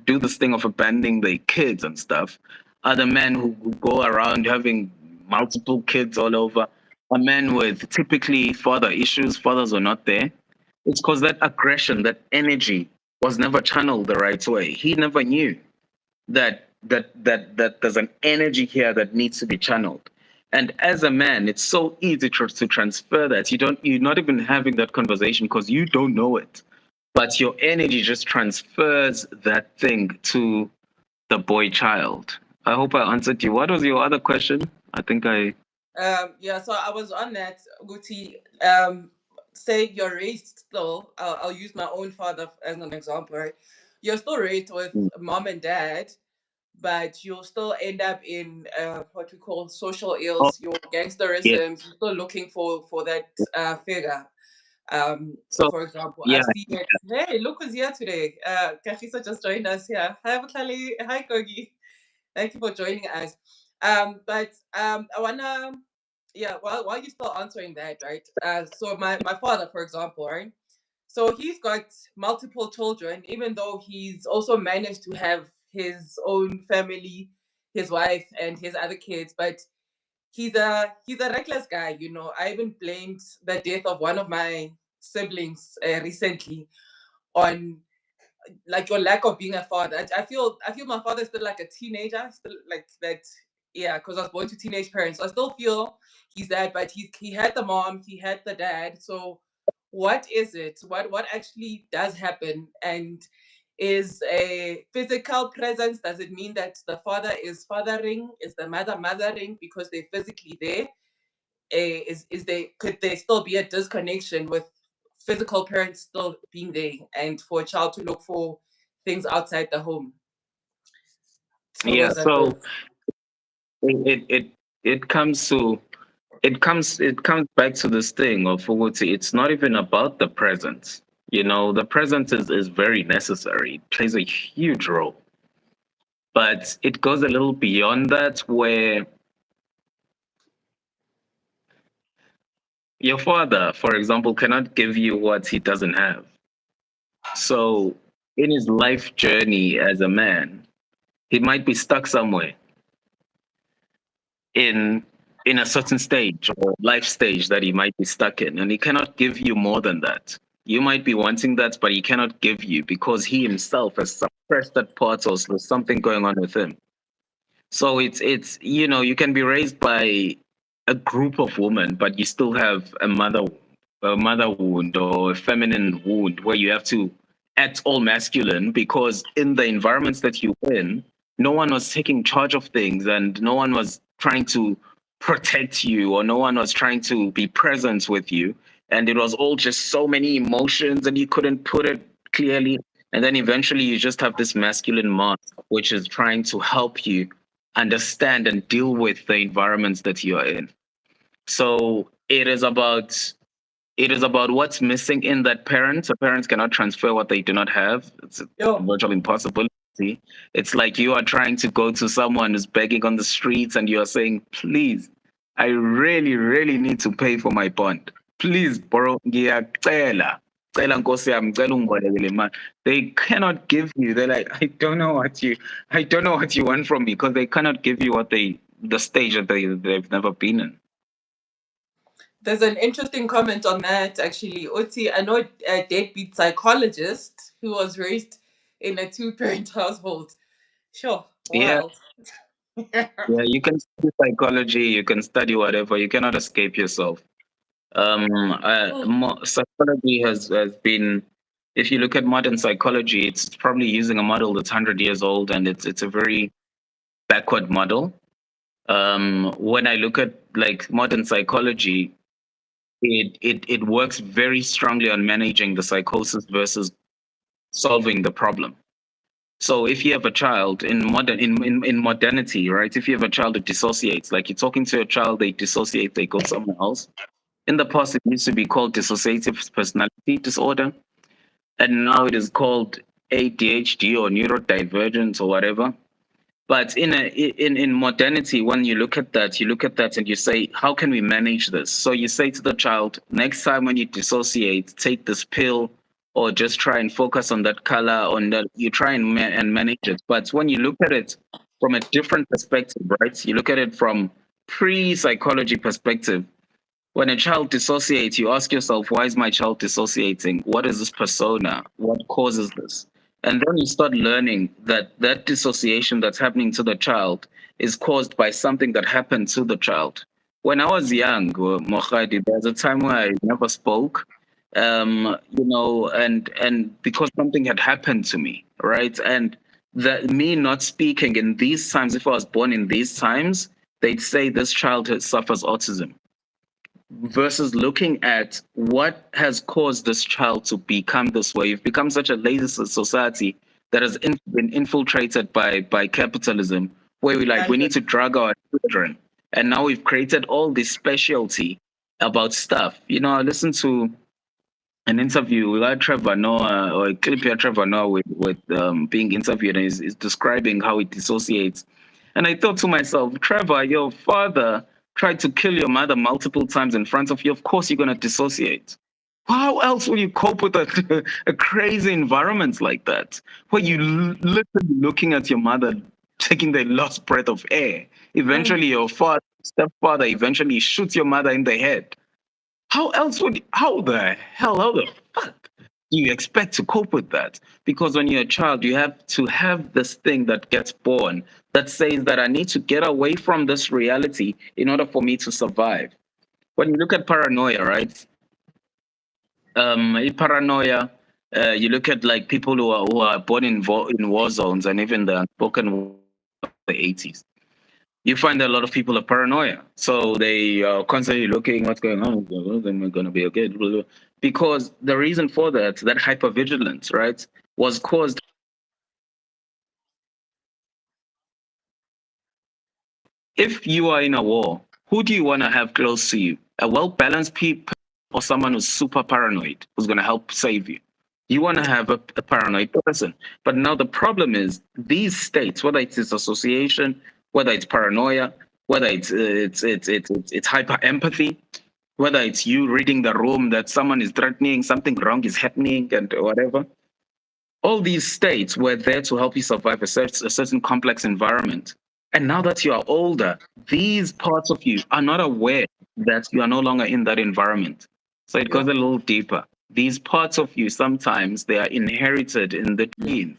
do this thing of abandoning their kids and stuff are the men who go around having multiple kids all over. A men with typically father issues, fathers are not there. It's because that aggression, that energy was never channeled the right way. He never knew that there's an energy here that needs to be channeled. And as a man, it's so easy to transfer that. You're not even having that conversation because you don't know it, but your energy just transfers that thing to the boy child. I hope I answered you. What was your other question? I think I. Yeah, so I was on that, Guti. Say you're raised still. I'll use my own father as an example, right? You're still raised with mom and dad, but you'll still end up in what we call social Oh, ills, your yeah. gangsterisms. You're still looking for that figure. So, For example, yeah. I've seen it. Hey, look who's here today. Kahisa just joined us here. Hi, Butlali. Hi, Kogi. Thank you for joining us. But I wanna, yeah, while you're still answering that, right? So my father, for example, right? So he's got multiple children, even though he's also managed to have his own family, his wife and his other kids. But he's a reckless guy, you know. I even blamed the death of one of my siblings recently on like your lack of being a father. I feel my father's still like a teenager, still like that. Yeah, because I was born to teenage parents. So I still feel he's that, but he had the mom, he had the dad. So what is it? What actually does happen? And is a physical presence, does it mean that the father is fathering? Is the mother mothering because they're physically there? Is they could there still be a disconnection with physical parents still being there and for a child to look for things outside the home? So Yeah. those are So those. it it it comes to it comes back to this thing of Fuguti. It's not even about the present. You know, the present is very necessary. It plays a huge role, but it goes a little beyond that, where your father, for example, cannot give you what he doesn't have. So in his life journey as a man, he might be stuck somewhere in a certain stage or life stage that he might be stuck in, and he cannot give you more than that. You might be wanting that, but he cannot give you because he himself has suppressed that part, or there's something going on with him. So it's you can be raised by a group of women, but you still have a mother wound or a feminine wound where you have to act all masculine because in the environments that you're in, no one was taking charge of things and no one was trying to protect you or no one was trying to be present with you. And it was all just so many emotions and you couldn't put it clearly. And then eventually you just have this masculine mask, which is trying to help you understand and deal with the environments that you are in. So it is about what's missing in that parent. So parents cannot transfer what they do not have. It's a Yo, virtual impossibility. It's like you are trying to go to someone who's begging on the streets and you are saying, please, I really, really need to pay for my bond. Please, bro, ngiyacela. Cela nkosi yami, ngicela ungibolekele imali. They cannot give you. They're like, I don't know what you want from me because they cannot give you the stage that they've never been in. there's an interesting comment on that actually. Oti, I know a deadbeat psychologist who was raised in a two-parent household. Sure, Yeah, wild. yeah, you can study psychology, you can study whatever, you cannot escape yourself. Psychology has been, if you look at modern psychology, it's probably using a model that's 100 years old and it's a very backward model. When I look at like modern psychology, it works very strongly on managing the psychosis versus solving the problem. So if you have a child in modernity, right? If you have a child that dissociates, like you're talking to a child, they dissociate, they go somewhere else. In the past, it used to be called dissociative personality disorder, and now it is called ADHD or neurodivergence or whatever. But in modernity, when you look at that and you say, how can we manage this? So you say to the child, next time when you dissociate, take this pill, or just try and focus on that color, on that. You try and manage it. But when you look at it from a different perspective, right? You look at it from pre-psychology perspective, when a child dissociates, you ask yourself, why is my child dissociating? What is this persona? What causes this? And then you start learning that that dissociation that's happening to the child is caused by something that happened to the child. When I was young, Mohadi, there's a time where I never spoke, and because something had happened to me, right? And that me not speaking in these times, if I was born in these times, they'd say this child suffers autism versus looking at what has caused this child to become this way. We've become such a lazy society that has been infiltrated by capitalism, where we need to drug our children, and now we've created all this specialty about stuff. I listened to an interview with Trevor Noah, or a clip here, Trevor Noah with being interviewed, and he's describing how he dissociates. And I thought to myself, Trevor, your father tried to kill your mother multiple times in front of you. Of course, you're going to dissociate. How else will you cope with a crazy environment like that, where you literally looking at your mother taking the last breath of air? Eventually, your stepfather eventually shoots your mother in the head. How the fuck do you expect to cope with that? Because when you're a child, you have to have this thing that gets born that says that I need to get away from this reality in order for me to survive. When you look at paranoia, right? Paranoia, you look at like people who are born in war zones and even the unspoken war of the 80s. You find that a lot of people are paranoia. So they are constantly looking what's going on. Am I going to be okay? Blah, blah. Because the reason for that hypervigilance, right, was caused. If you are in a war, who do you want to have close to you? A well balanced people or someone who's super paranoid who's going to help save you? You want to have a paranoid person. But now the problem is these states, whether it's association, whether it's paranoia, whether it's hyper empathy, whether it's you reading the room that someone is threatening, something wrong is happening, and whatever. All these states were there to help you survive a certain complex environment. And now that you are older, these parts of you are not aware that you are no longer in that environment. So it Yeah. goes a little deeper. These parts of you, sometimes they are inherited in the genes,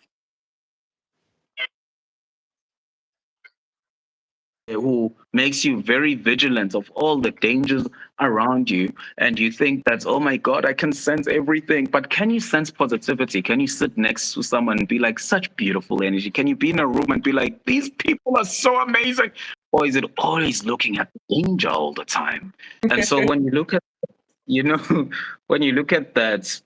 who makes you very vigilant of all the dangers around you. And you think that, oh my God, I can sense everything. But can you sense positivity? Can you sit next to someone and be like, such beautiful energy? Can you be in a room and be like, these people are so amazing? Or is it always looking at the danger all the time? And so when you look at, you know, when you look at that,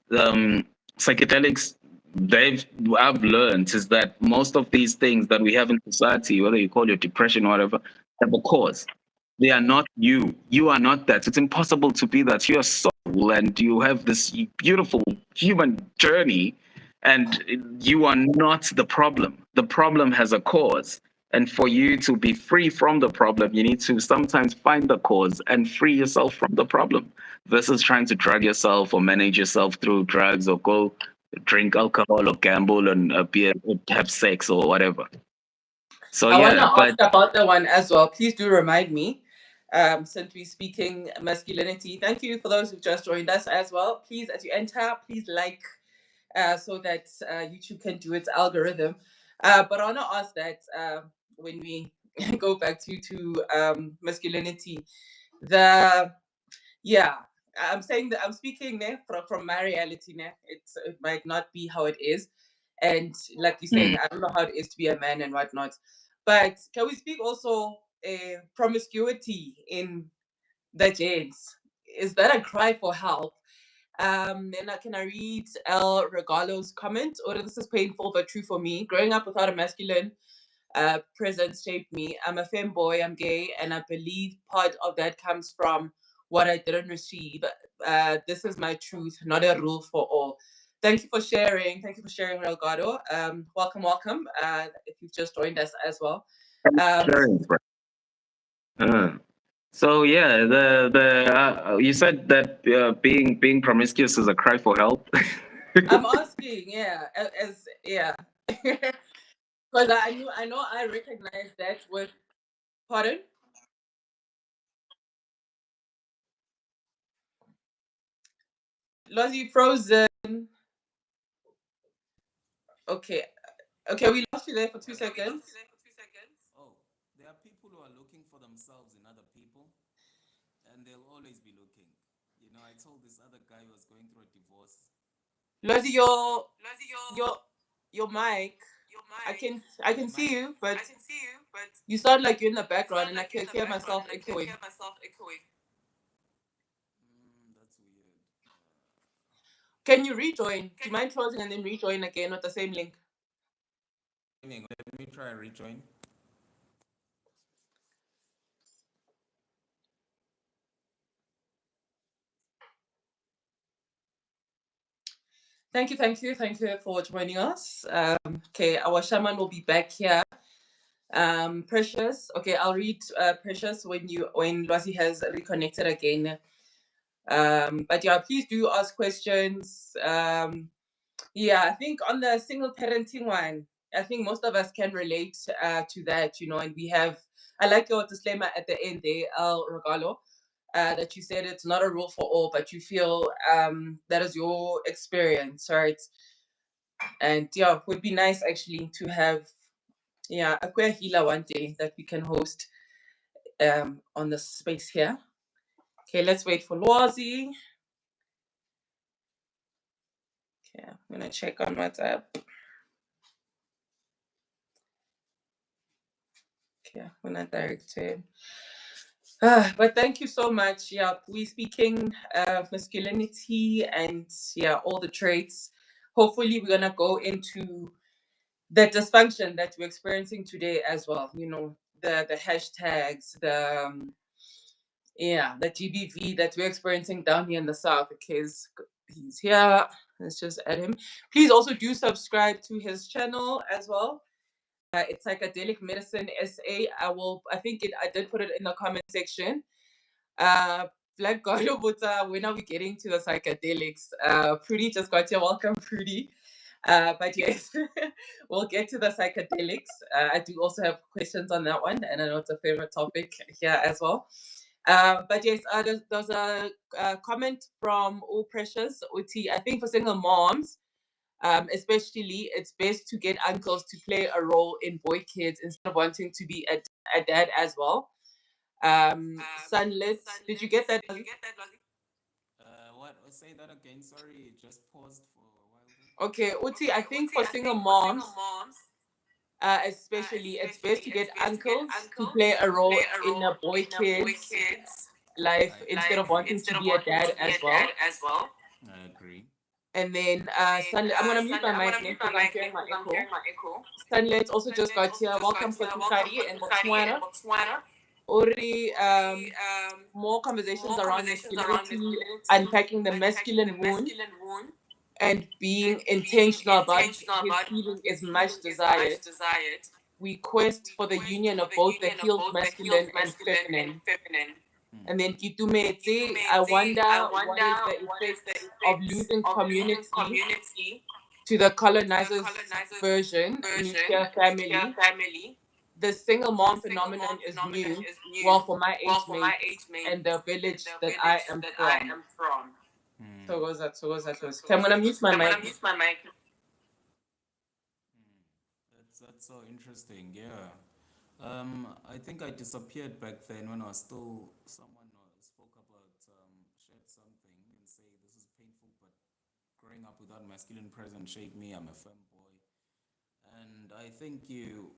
psychedelics, they've I've learned is that most of these things that we have in society, whether you call it depression or whatever, have a cause. They are not you. You are not that. It's impossible to be that. You are soul, and you have this beautiful human journey, and you are not the problem. The problem has a cause. And for you to be free from the problem, you need to sometimes find the cause and free yourself from the problem versus trying to drug yourself or manage yourself through drugs or go drink alcohol or gamble and be have sex or whatever. So I want to yeah, ask but about the one as well. Please do remind me, since we're speaking masculinity. Thank you for those who just joined us as well. Please, as you enter, please like, so that YouTube can do its algorithm. But I want to ask that when we go back to masculinity, the yeah, I'm saying that I'm speaking from my reality. It might not be how it is, and like you're saying, mm, I don't know how it is to be a man and whatnot. But can we speak also promiscuity in the gents? Is that a cry for help? Then can I read El Regalo's comment? Or this is painful but true for me. Growing up without a masculine presence shaped me. I'm a femboy, I'm gay, and I believe part of that comes from what I didn't receive. This is my truth, not a rule for all. Thank you for sharing. Thank you for sharing, Delgado. Welcome, welcome. If you've just joined us as well. sharing. So yeah, the you said that being promiscuous is a cry for help. I'm asking, yeah, as yeah, because I know I recognize that with. Pardon, Lozzie frozen. Okay, okay, we lost you there for 2 seconds. Oh, there are people who are looking for themselves in other people, and they'll always be looking. You know, I told this other guy who was going through a divorce. Lozzie, He said, your your mic. I can see you, but I can see you, but you sound like you're in the you background, sound and I like you're can in the hear background, myself and I can echoing. hear myself echoing. That's weird. Can you rejoin? Do you mind closing and then rejoin again with the same link? Let me try and rejoin. Thank you for joining us. Okay, our shaman will be back here. Precious. Okay, I'll read Precious when Lwasi has reconnected again. But yeah, please do ask questions. Yeah, I think on the single parenting one, I think most of us can relate to that, you know, and we have, I like your disclaimer at the end there, El Regalo, that you said it's not a rule for all, but you feel that is your experience, right? And yeah, it would be nice actually to have, yeah, a queer healer one day that we can host on the space here. Okay, let's wait for Lwazi. Okay, I'm gonna check on WhatsApp. Okay, I'm gonna direct him. But thank you so much. Yeah, we speaking masculinity and yeah, all the traits. Hopefully, we're gonna go into the dysfunction that we're experiencing today as well. You know, the hashtags, the GBV that we're experiencing down here in the south. Because he's here. Let's just add him. Please also do subscribe to his channel as well. It's Psychedelic Medicine SA. I think I did put it in the comment section. Black God when are we getting to the psychedelics? Prudy just got here. Welcome, Prudy. But yes, we'll get to the psychedelics. I do also have questions on that one, and I know it's a favorite topic here as well. But yes, there's a comment from All Precious Uti. I think for single moms, especially, it's best to get uncles to play a role in boy kids instead of wanting to be a dad as well. Sunlit, did you get that? What? Say that again. Sorry, it just paused for a while there. Okay, Uti, I think for single moms, especially, it's best to get uncles to play a role in a boy kid's life instead of wanting to be a dad as well. I agree. And then Sunlit, I'm gonna mute my mic next because I'm hearing my echo. Sunlit also just got here. Welcome, Kotukari and Botswana. Already more conversations around masculinity, unpacking the masculine wound, and being intentional about his healing is much desired. We quest for the union of both the healed masculine and feminine. And then Kitumetse, I wonder what is the effect of losing community to the colonizers' version, nuclear family. The single mom phenomenon is new, well, for my age mates and the village that I am from. So was that, so was that. Okay, I'm gonna mute my mic. That's so interesting. Yeah. I think I disappeared back then when I was still someone spoke about shared something and say this is painful, but growing up without masculine presence shaped me. I'm a femboy, and I think you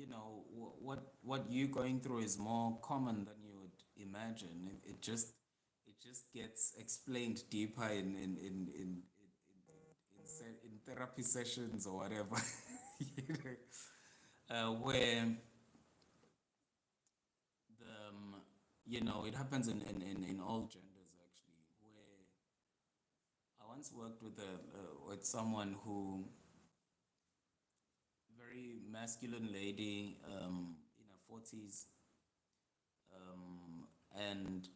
know what you're going through is more common than you would imagine. It just gets explained deeper in therapy sessions or whatever. You where it happens in all genders actually. Where I once worked with someone who very masculine lady in her 40s, and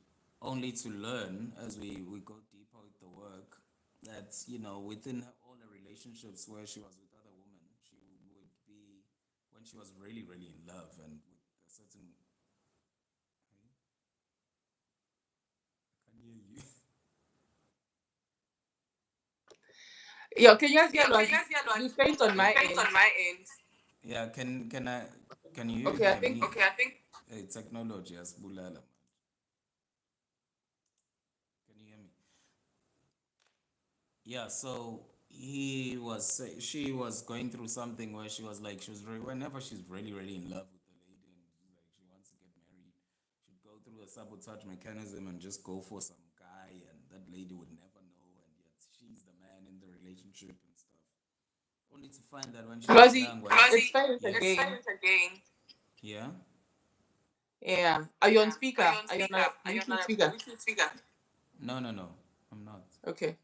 only to learn as we go deeper with the work that within all the relationships where she was with other women, she would be when she was really really in love and with a certain. I can hear you. Yeah, can you guys hear Lwazi? You faint on my end. Yeah, can you Okay, I hear think me? Hey, technology has bulala. Can you hear me? Yeah, so she was going through something where she was like whenever she's really really in love with the lady and like she wants to get married, she'd go through a sabotage mechanism and just go for some guy, and that lady would never know, and yet she's the man in the relationship and stuff. Only to find that when she was Lwazi, young, it's faint yes, again. yeah. Yeah. Are you on speaker? Are you on a Bluetooth speaker? No, no, no, I'm not. Okay.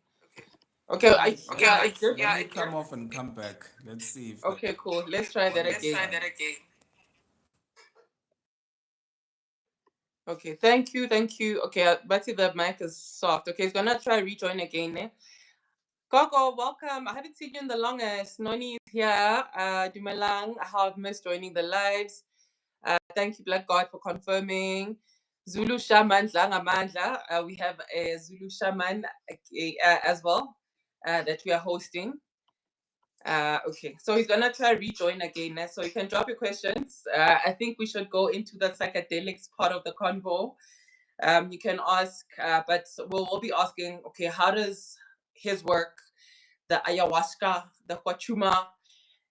Okay. Let me Yeah, it's just. come off and come back. Let's see if that Okay, cool. Let's try that works again. fine. Okay, thank you, thank you. Okay, Betty, the mic is soft. Okay, it's gonna try rejoin again. Gogo, welcome. I haven't seen you in the longest. Noni is here. Dumelang, I have missed joining the lives. Thank you, Black God, for confirming. Zulu Shaman Dlangamandla. We have a Zulu Shaman as well that we are hosting. Okay, so he's gonna try rejoin again. So you can drop your questions. I think we should go into the psychedelics part of the convo. You can ask, but we'll be asking, okay, how does his work, the ayahuasca, the Huachuma,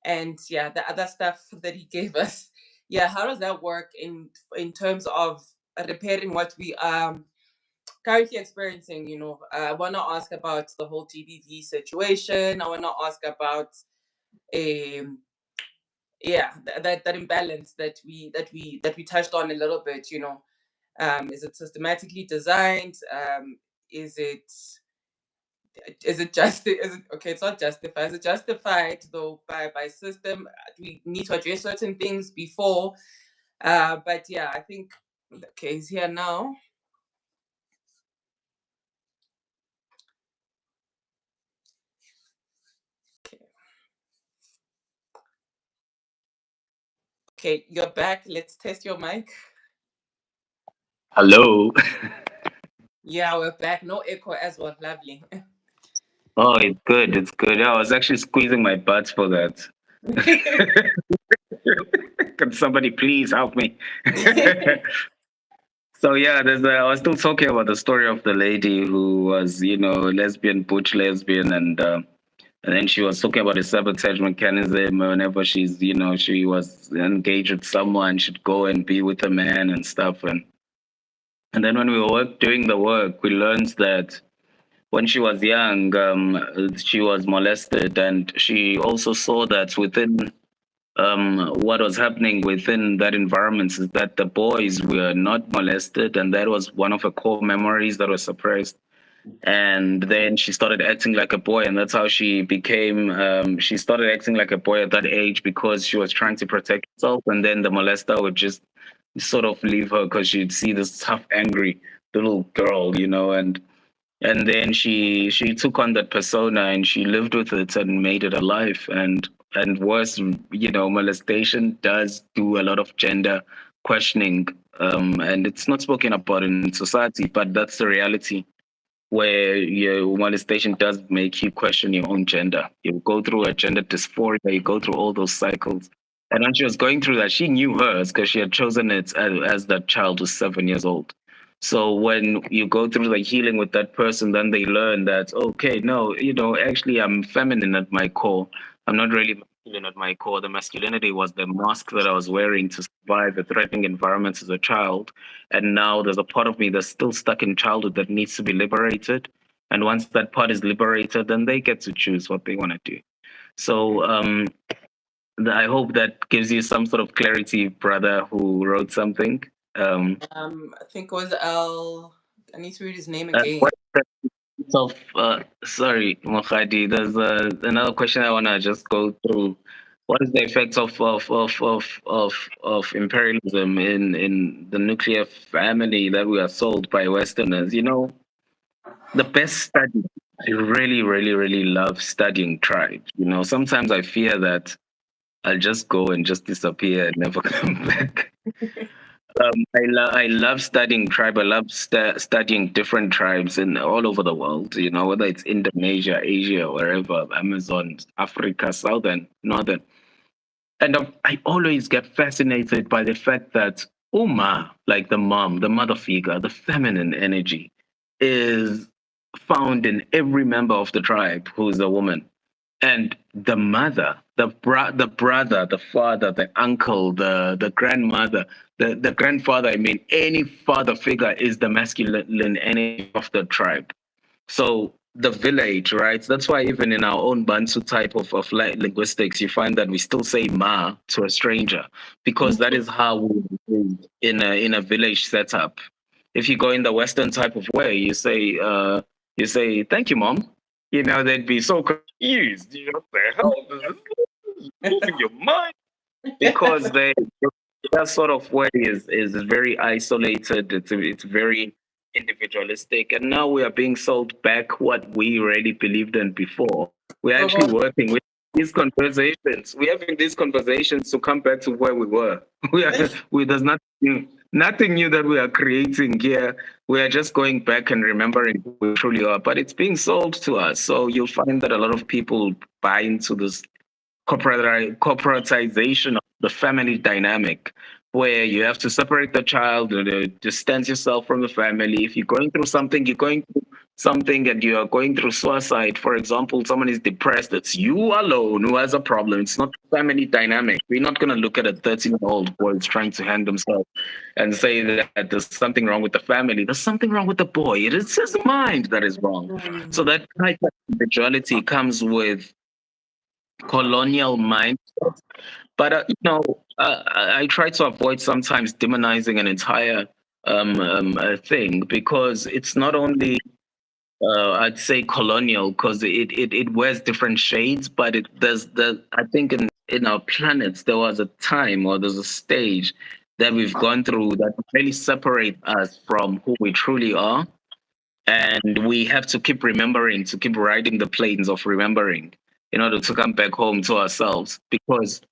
and yeah, the other stuff that he gave us, yeah, how does that work in terms of repairing what we currently experiencing? I want to ask about the whole GBV situation. I want to ask about um that imbalance that we touched on a little bit. Is it systematically designed? Is it just is it okay? It's not justified. Is it justified though by system? We need to address certain things before. But yeah, I think okay, he's here now. Okay, you're back. Let's test your mic. Hello. Yeah, we're back. No echo as well. Lovely. Oh, it's good. It's good. Yeah, I was actually squeezing my butt for that. Can somebody please help me? So yeah, I was still talking about the story of the lady who was, lesbian, butch lesbian, and then she was talking about a sabotage mechanism. Whenever she was engaged with someone, she'd go and be with a man and stuff. And then when we were doing the work, we learned that when she was young, she was molested, and she also saw that within what was happening within that environment is that the boys were not molested, and that was one of her core memories that was suppressed. And then she started acting like a boy, and that's how she became. She started acting like a boy at that age because she was trying to protect herself, and then the molester would just sort of leave her because she'd see this tough, angry little girl, and then she took on that persona and she lived with it and made it a life. And worse, molestation does do a lot of gender questioning, and it's not spoken about in society, but that's the reality, where your molestation does make you question your own gender. You go through a gender dysphoria, you go through all those cycles. And when she was going through that, she knew hers because she had chosen it as that child was 7 years old. So when you go through the healing with that person, then they learn that, okay, no, actually I'm feminine at my core. I'm not really masculine at my core. The masculinity was the mask that I was wearing to survive the threatening environments as a child. And now there's a part of me that's still stuck in childhood that needs to be liberated. And once that part is liberated, then they get to choose what they want to do. So I hope that gives you some sort of clarity, brother who wrote something. I think it was L. I need to read his name again. What of sorry, Mohadi, there's another question I want to just go through. What is the effect of imperialism in the nuclear family that we are sold by Westerners? The best study. I really, really, really love studying tribes. Sometimes I fear that I'll just go and just disappear and never come back. I love studying tribe. I love studying different tribes in all over the world. Whether it's Indonesia, Asia, wherever, Amazon, Africa, Southern, Northern. And I always get fascinated by the fact that Uma, like the mom, the mother figure, the feminine energy, is found in every member of the tribe who is a woman. And the mother, the brother, the father, the uncle, the grandmother, the grandfather, I mean, any father figure is the masculine energy of the tribe. So the village, right? That's why even in our own Bantu type of linguistics, you find that we still say ma to a stranger because that is how we behave in a village setup. If you go in the Western type of way, you say thank you, mom. They'd be so confused. What the hell? This is losing your mind because that sort of way is very isolated. It's very individualistic, and now we are being sold back what we already believed in before. We're actually working with these conversations. We're having these conversations to come back to where we were. There's nothing new that we are creating here. We are just going back and remembering who we truly are. But it's being sold to us, so you'll find that a lot of people buy into this corporatization of the family dynamic, where you have to separate the child, distance yourself from the family. If you're going through something, and you are going through suicide, for example, someone is depressed, it's you alone who has a problem. It's not family dynamic. We're not going to look at a 13-year-old boy who's trying to hang himself and say that there's something wrong with the family. There's something wrong with the boy. It is his mind that is wrong. So that type of individuality comes with colonial mind. But I try to avoid sometimes demonizing an entire thing, because it's not only I'd say colonial, because it wears different shades, but I think in our planets there was a time, or there's a stage that we've gone through that really separate us from who we truly are. And we have to keep remembering, to keep riding the planes of remembering in order to come back home to ourselves. Because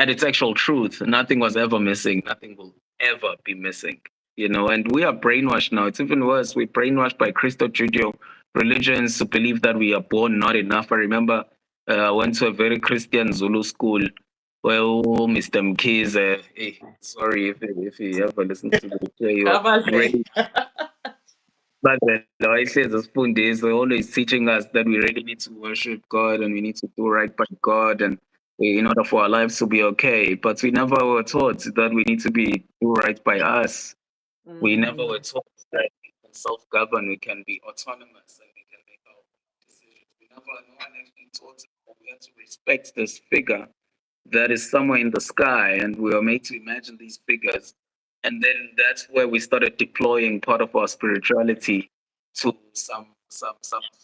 at its actual truth, nothing was ever missing. Nothing will ever be missing. And we are brainwashed now. It's even worse. We're brainwashed by Christo-Judio religions to believe that we are born not enough. I remember I went to a very Christian Zulu school where Mr. Mkhize, sorry if he ever listens to the show, he was Kabahle. really but they're always teaching us that we really need to worship God and we need to do right by God and in order for our lives to be okay. But we never were taught that we need to be do right by us. We never were taught that we can self-govern, we can be autonomous, and we can make our own decisions. No one actually taught us that we have to respect this figure that is somewhere in the sky, and we were made to imagine these figures. And then that's where we started deploying part of our spirituality to some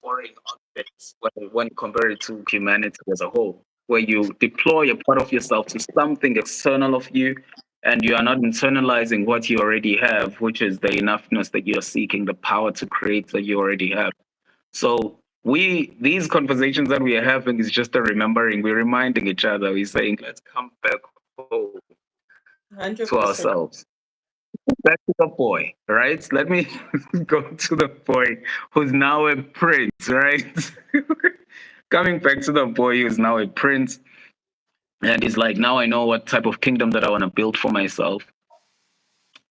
foreign objects when you compare it to humanity as a whole, where you deploy a part of yourself to something external of you, and you are not internalizing what you already have, which is the enoughness that you're seeking, the power to create that you already have. So these conversations that we are having is just a remembering. We're reminding each other. We're saying, let's come back home to 100%. ourselves. Back to the boy, right? Let me go to the boy who's now a prince, right? Coming back to the boy who's now a prince, and he's like, now I know what type of kingdom that I want to build for myself.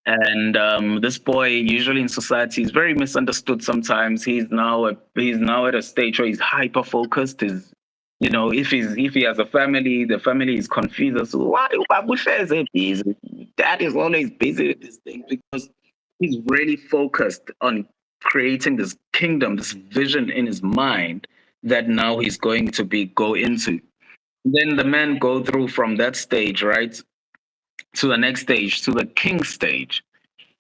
And this boy, usually in society, is very misunderstood. Sometimes he's now at a stage where he's hyper focused. Is if he has a family, the family is confused as to why Babusha is busy. Dad is always busy with this thing because he's really focused on creating this kingdom, this vision in his mind that now he's going to go into. Then the men go through from that stage, right, to the next stage, to the king stage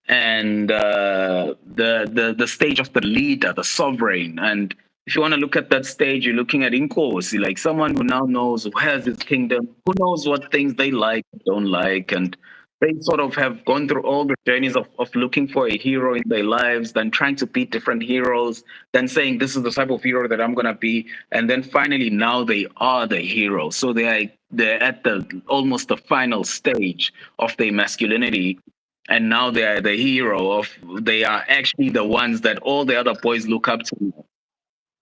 and the stage of the leader, the sovereign. And if you want to look at that stage, you're looking at Inkosi, like someone who now knows, who has his kingdom, who knows what things they like, don't like, and they sort of have gone through all the journeys of looking for a hero in their lives, then trying to beat different heroes, then saying this is the type of hero that I'm gonna be, and then finally now they are the hero. So they're at the almost the final stage of their masculinity, and now they are the hero of, they are actually the ones that all the other boys look up to.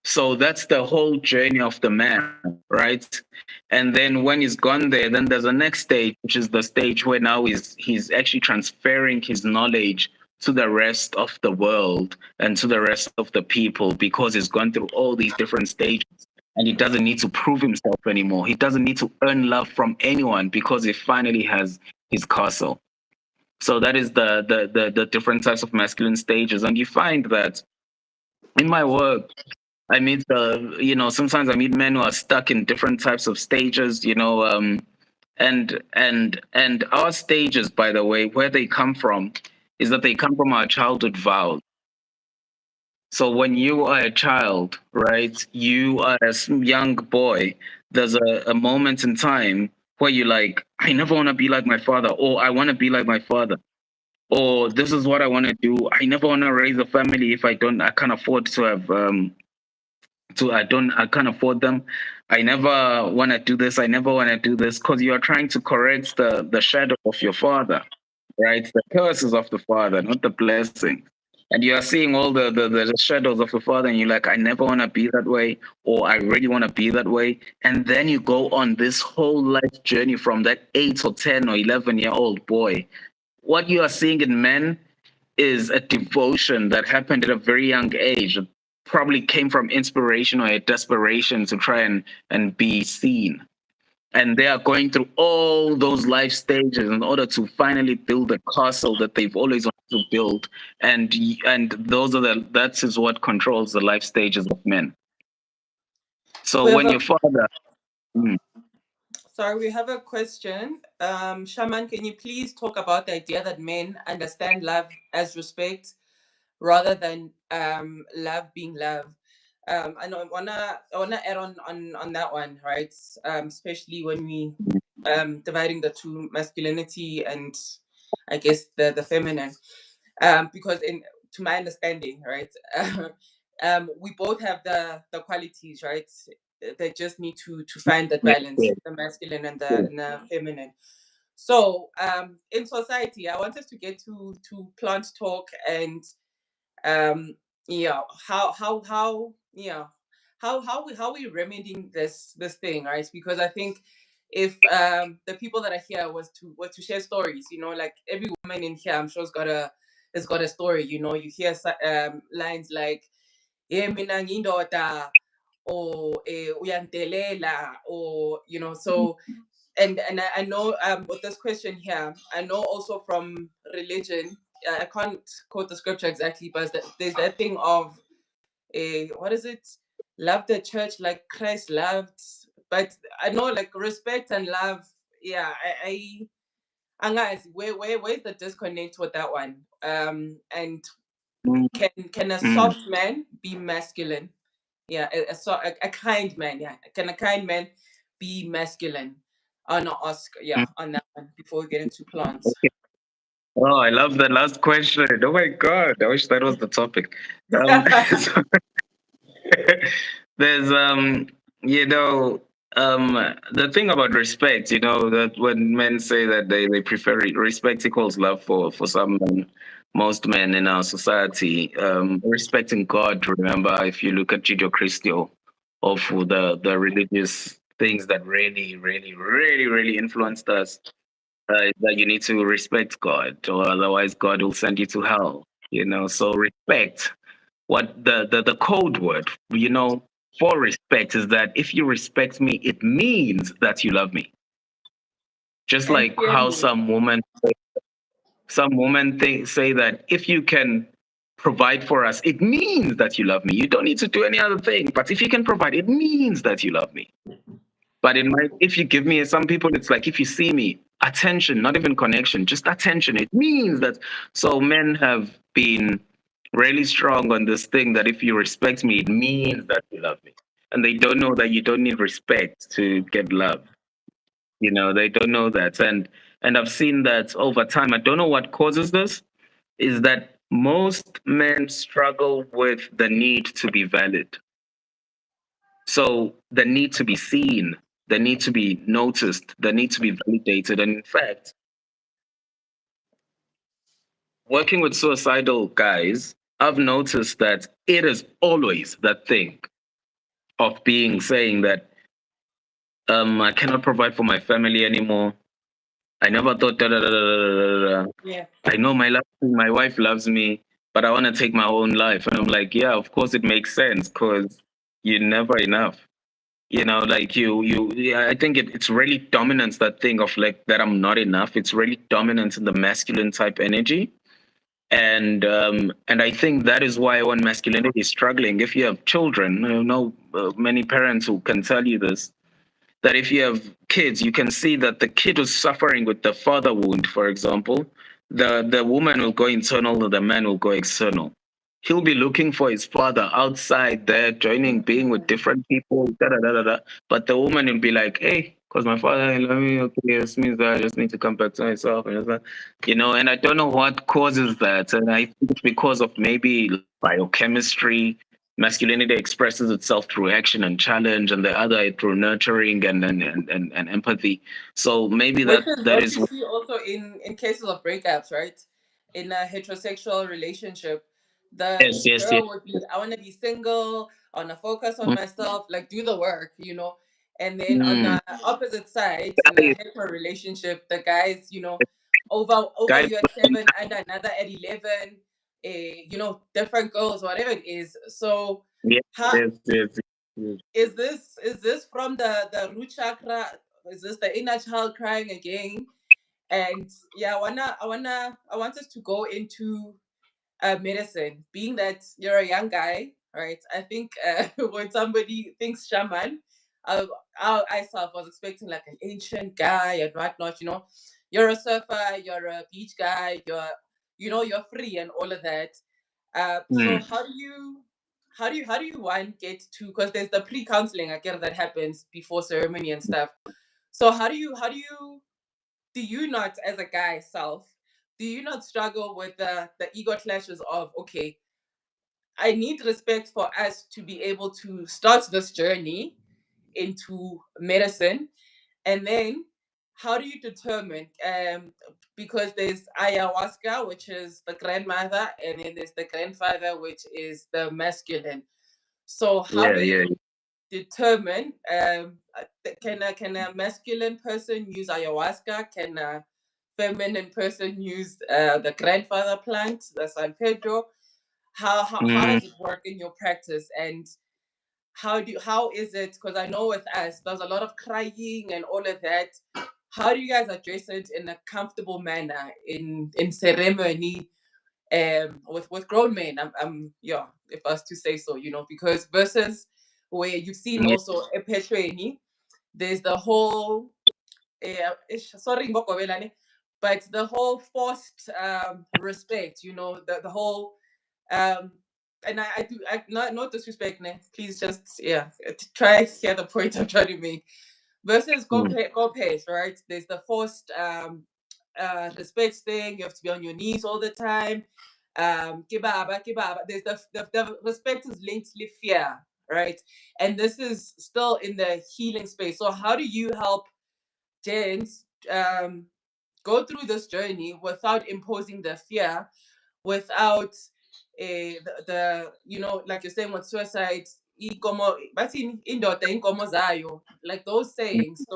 So that's the whole journey of the man, right? And then when he's gone there, then there's a next stage, which is the stage where now he's actually transferring his knowledge to the rest of the world and to the rest of the people, because he's gone through all these different stages and he doesn't need to prove himself anymore. He doesn't need to earn love from anyone because he finally has his castle. So that is the different types of masculine stages. And you find that in my work, I meet sometimes I meet men who are stuck in different types of stages, and our stages, by the way, where they come from is that they come from our childhood vows. So when you are a child, right, you are a young boy, there's a moment in time where you're like, I never want to be like my father, or I want to be like my father, or this is what I want to do. I never want to raise a family if I can't afford to have I can't afford them. I never want to do this. I never want to do this, because you are trying to correct the shadow of your father, right? The curses of the father, not the blessings. And you are seeing all the shadows of the father, and you're like, I never want to be that way, or I really want to be that way. And then you go on this whole life journey from that 8 or 10 or 11-year-old boy. What you are seeing in men is a devotion that happened at a very young age. It probably came from inspiration or a desperation to try and be seen. And they are going through all those life stages in order to finally build a castle that they've always wanted to build. And that is what controls the life stages of men. So We have when a your father, mm, Sorry, we have a question. Shaman, can you please talk about the idea that men understand love as respect rather than love being love? I know I wanna add on that one, right? Especially when we dividing the two, masculinity and I guess the feminine. Because in to my understanding, right, we both have the qualities, right? they just need to find that Yeah, balance, yeah, the masculine and yeah. the feminine. So in society, I wanted to get to plant talk and um yeah, how yeah, how we remedying this thing, right? Because I think if the people that are here was to share stories, like every woman in here, I'm sure has got a story. You hear lines like "Eh, mina ngiyindoda," or "uyandelela," or so. And I know with this question here, I know also from religion. I can't quote the scripture exactly, but there's that thing of what is it? Love the church like Christ loved. But I know like respect and love. Yeah, guys, where's the disconnect with that one? And Mm, can a mm. soft man be masculine? Yeah, a kind man. Yeah, can a kind man be masculine? On Oscar, Mm. yeah, on that one before we get into plants. Okay. Oh, I love the last question. Oh my God, I wish that was the topic. So there's you know the thing about respect, that when men say that they prefer respect equals love for some men, most men in our society, respecting God. Remember, if you look at Judeo Christian, of the religious things that really really really really influenced us, is that you need to respect God, or otherwise God will send you to hell. So respect, what the code word, for respect is that if you respect me, it means that you love me. Just And like fear how me. some women say that if you can provide for us, it means that you love me. You don't need to do any other thing, but if you can provide, it means that you love me. But if you give me, some people, it's like if you see me, attention, not even connection, just attention. It means that. So men have been really strong on this thing that if you respect me, it means that you love me. And they don't know that you don't need respect to get love. They don't know that. And I've seen that over time. I don't know what causes this, is that most men struggle with the need to be valid. So the need to be seen, the need to be noticed, the need to be validated. And in fact, working with suicidal guys, I've noticed that it is always that thing of being saying that I cannot provide for my family anymore. I never thought da, da, da, da, da, da, da. Yeah. I know my wife loves me, but I want to take my own life. And I'm like, yeah, of course it makes sense because you're never enough. Like yeah, I think it's really dominance, that thing of like that I'm not enough. It's really dominant in the masculine type energy. And I think that is why when masculinity is struggling, if you have children, many parents who can tell you this, that if you have kids, you can see that the kid who's suffering with the father wound, for example, the woman will go internal, the man will go external. He'll be looking for his father outside there, joining, being with different people, da da da da da. But the woman will be like, "Hey, because my father didn't love me, okay, this means that I just need to come back to myself," and I don't know what causes that, and I think it's because of maybe biochemistry. Masculinity expresses itself through action and challenge, and the other through nurturing and empathy. So maybe Which that is that what is you see also in cases of breakups, right? In a heterosexual relationship, the yes, yes, yes. girl would be, I want to be single, I want to focus on myself, like do the work. And then on Mm. the opposite side, in a Guys, hetero relationship, the guys, over guys, you at 7 and another at 11, different girls, whatever it is. So yes, how yes, yes, yes. is this from the root chakra? Is this the inner child crying again? And yeah, I want us to go into medicine, being that you're a young guy, right? I think when somebody thinks shaman, I, I self was expecting like an ancient guy and whatnot. You're a surfer, you're a beach guy, you're free and all of that. So Mm. how do you one get to, because there's the pre-counseling, I get, that happens before ceremony and stuff. So do you not, as a guy self, do you not struggle with the ego clashes of, okay, I need respect for us to be able to start this journey, into medicine? And then how do you determine? Because there's ayahuasca, which is the grandmother, and then there's the grandfather, which is the masculine. So how Yeah, do you yeah. determine? Can a masculine person use ayahuasca? Can a feminine person use the grandfather plant, the San Pedro? How Mm, does it work in your practice? And how is it? Because I know with us there's a lot of crying and all of that. How do you guys address it in a comfortable manner in ceremony with grown men? Yeah, if I was to say so, because versus where you've seen yeah, also a petreni, there's the whole sorry Ngokobelane, but the whole forced respect, the whole um and I do not disrespect, ne? Please just try hear the point I'm trying to make. Versus mm, go pace, right? There's the forced respect thing. You have to be on your knees all the time. Kibaba, kibaba. There's the respect is linked to fear, right? And this is still in the healing space. So how do you help gents go through this journey without imposing the fear, without like you're saying with suicide, like those mm. sayings,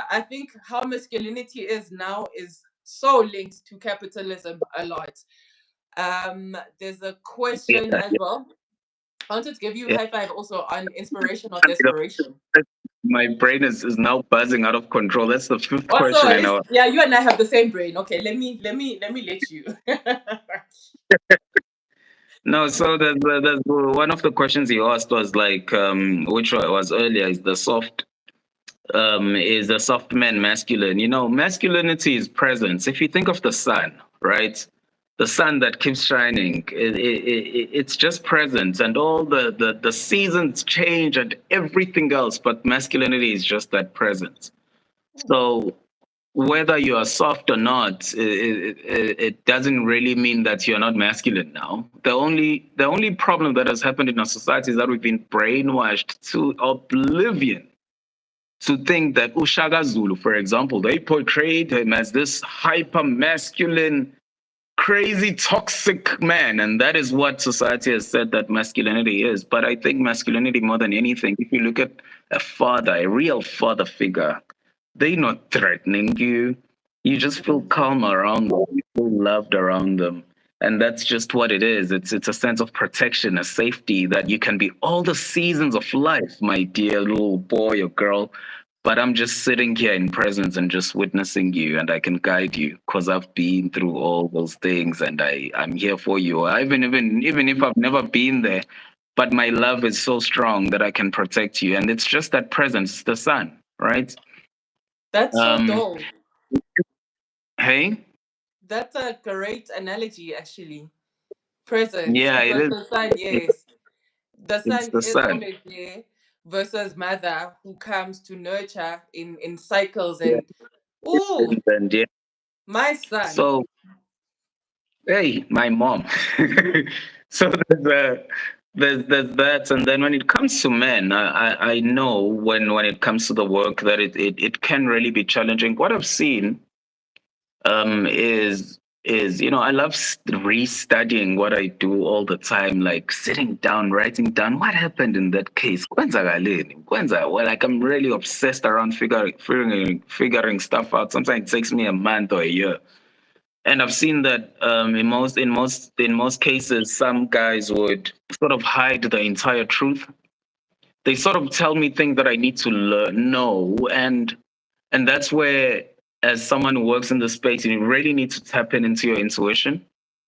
I think how masculinity is now is so linked to capitalism a lot. There's a Yeah, question as yeah, well. I wanted to give you a yeah. high five also on inspiration or You know, desperation. my brain is now buzzing out of control. That's the fifth Also, question in our. you and I have the same brain. Okay, let me let you. No, so the one of the questions you asked was like, which was earlier, is the soft man masculine. Masculinity is presence. If you think of the sun, right? The sun that keeps shining, it's just presence, and all the seasons change and everything else, but masculinity is just that presence. So whether you are soft or not, it doesn't really mean that you're not masculine now. The only problem that has happened in our society is that we've been brainwashed to oblivion to think that Ushaka Zulu, for example, they portrayed him as this hyper masculine, crazy, toxic man. And that is what society has said that masculinity is. But I think masculinity, more than anything, if you look at a father, a real father figure, they're not threatening you. You just feel calm around them, you feel loved around them. And that's just what it is. It's a sense of protection, a safety that you can be all the seasons of life, my dear little boy or girl. But I'm just sitting here in presence and just witnessing you, and I can guide you because I've been through all those things, and I'm here for you. Even if I've never been there, but my love is so strong that I can protect you, and it's just that presence, the sun, right? That's so Um, dope. hey, That's a great analogy, actually. Presence, yeah, it because is. the sun, yes, the It's sun the is sun. always there, versus mother who comes to nurture in cycles. Yeah, And ooh, and yeah. my son. So, hey, my mom. So there's that, and then when it comes to men, I know when it comes to the work that it can really be challenging. What I've seen is I love restudying what I do all the time, like sitting down, writing down what happened in that case. Kwenzakaleni? Well, like I'm really obsessed around figuring stuff out. Sometimes it takes me a month or a year. And I've seen that in most cases, some guys would sort of hide the entire truth. They sort of tell me things that I need to know, and that's where, as someone who works in the space, you really need to tap into your intuition.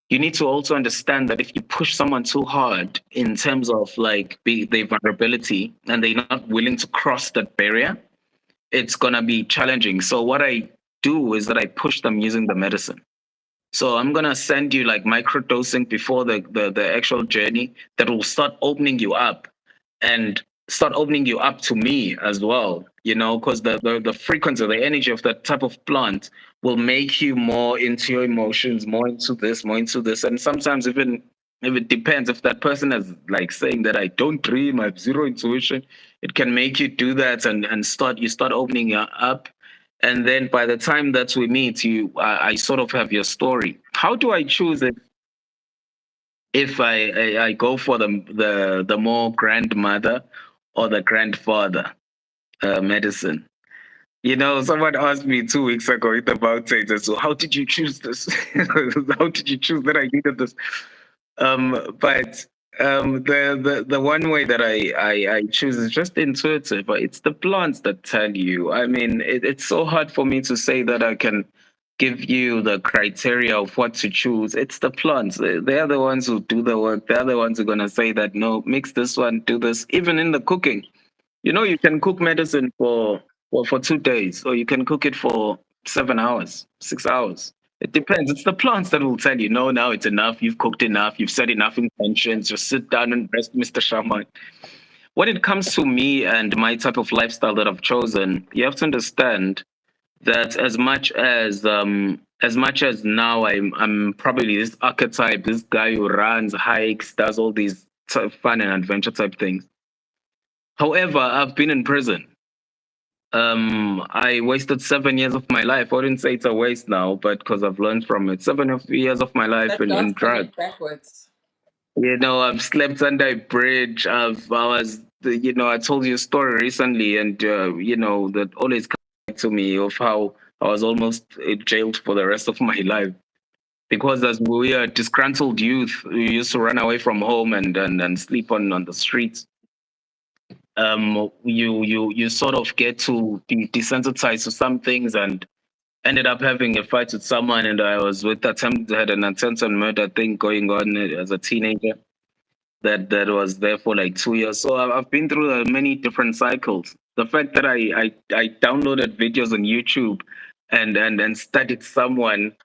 You need to also understand that if you push someone too hard in terms of like their vulnerability and they're not willing to cross that barrier, it's gonna be challenging. So what I do is that I push them using the medicine. So I'm gonna send you like microdosing before the actual journey that will start opening you up and start opening you up to me as well. Because the frequency, the energy of that type of plant will make you more into your emotions, more into this, and sometimes even If it depends, if that person is like saying that I don't dream, I have zero intuition, it can make you do that and start opening up. And then by the time that we meet, I sort of have your story. How do I choose if I go for the more grandmother or the grandfather medicine? Someone asked me 2 weeks ago about it. So how did you choose this? How did you choose that I needed this? But the one way that I choose is just intuitive. But it's the plants that tell you. I mean, it's so hard for me to say that I can give you the criteria of what to choose. It's the plants. They are the ones who do the work. They are the ones who are gonna say that no, mix this one, do this. Even in the cooking, you can cook medicine for 2 days, or you can cook it for 7 hours, 6 hours. It depends. It's the plants that will tell you, no, now it's enough. You've cooked enough. You've set enough intentions. Just sit down and rest, Mr. Shaman. When it comes to me and my type of lifestyle that I've chosen, you have to understand that as much as now I'm probably this archetype, this guy who runs, hikes, does all these fun and adventure type things. However, I've been in prison. I wasted 7 years of my life. I wouldn't say it's a waste now, but because I've learned from it. 7 years of my life That in does drugs. connect backwards. I've slept under a bridge. I told you a story recently, and that always comes back to me of how I was almost jailed for the rest of my life because as we are disgruntled youth, we used to run away from home and sleep on the streets. You sort of get to be desensitized to some things and ended up having a fight with someone, and I was had an attempted murder thing going on as a teenager that was there for like 2 years. So I've been through many different cycles. The fact that I downloaded videos on YouTube and studied someone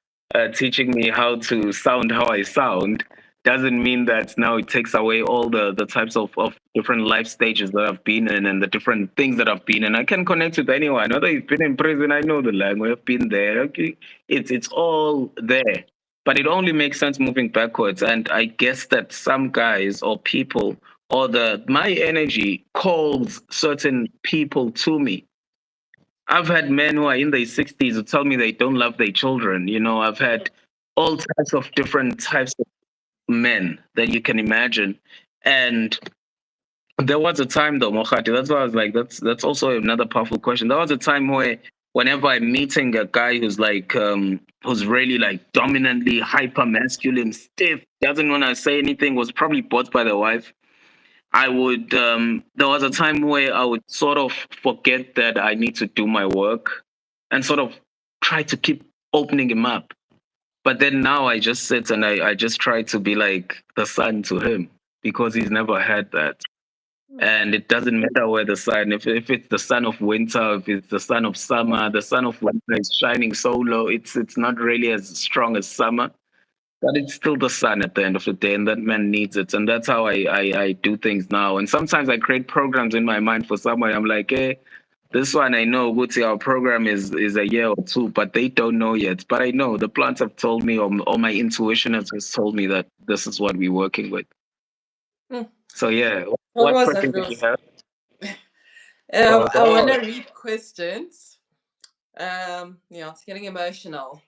teaching me how to sound how I sound doesn't mean that now it takes away all the types of different life stages that I've been in and the different things that I've been in. I can connect with anyone. Whether you've been in prison, I know the language, I've been there. Okay. It's all there. But it only makes sense moving backwards. And I guess that some guys or people or my energy calls certain people to me. I've had men who are in their 60s who tell me they don't love their children. I've had all types of different types of men that you can imagine. And there was a time though, Mohati, that's why I was like, that's also another powerful question. There was a time where whenever I'm meeting a guy who's really like dominantly hyper masculine, stiff, doesn't want to say anything, was probably bought by the wife. I would there was a time where I would sort of forget that I need to do my work and sort of try to keep opening him up. But then now I just sit and I just try to be like the son to him because he's never had that. And it doesn't matter where the sun, if it's the sun of winter, if it's the sun of summer, the sun of winter is shining so low, it's not really as strong as summer, but it's still the sun at the end of the day, and that man needs it. And that's how I do things now. And sometimes I create programs in my mind for someone. I'm like, hey, this one I know, Guti, our program is a year or two, but they don't know yet. But I know the plants have told me, or my intuition has just told me that this is what we're working with. Hmm. So yeah, What what was that, question did you Rose? have? Oh, I want God. to read questions. Yeah, it's getting emotional.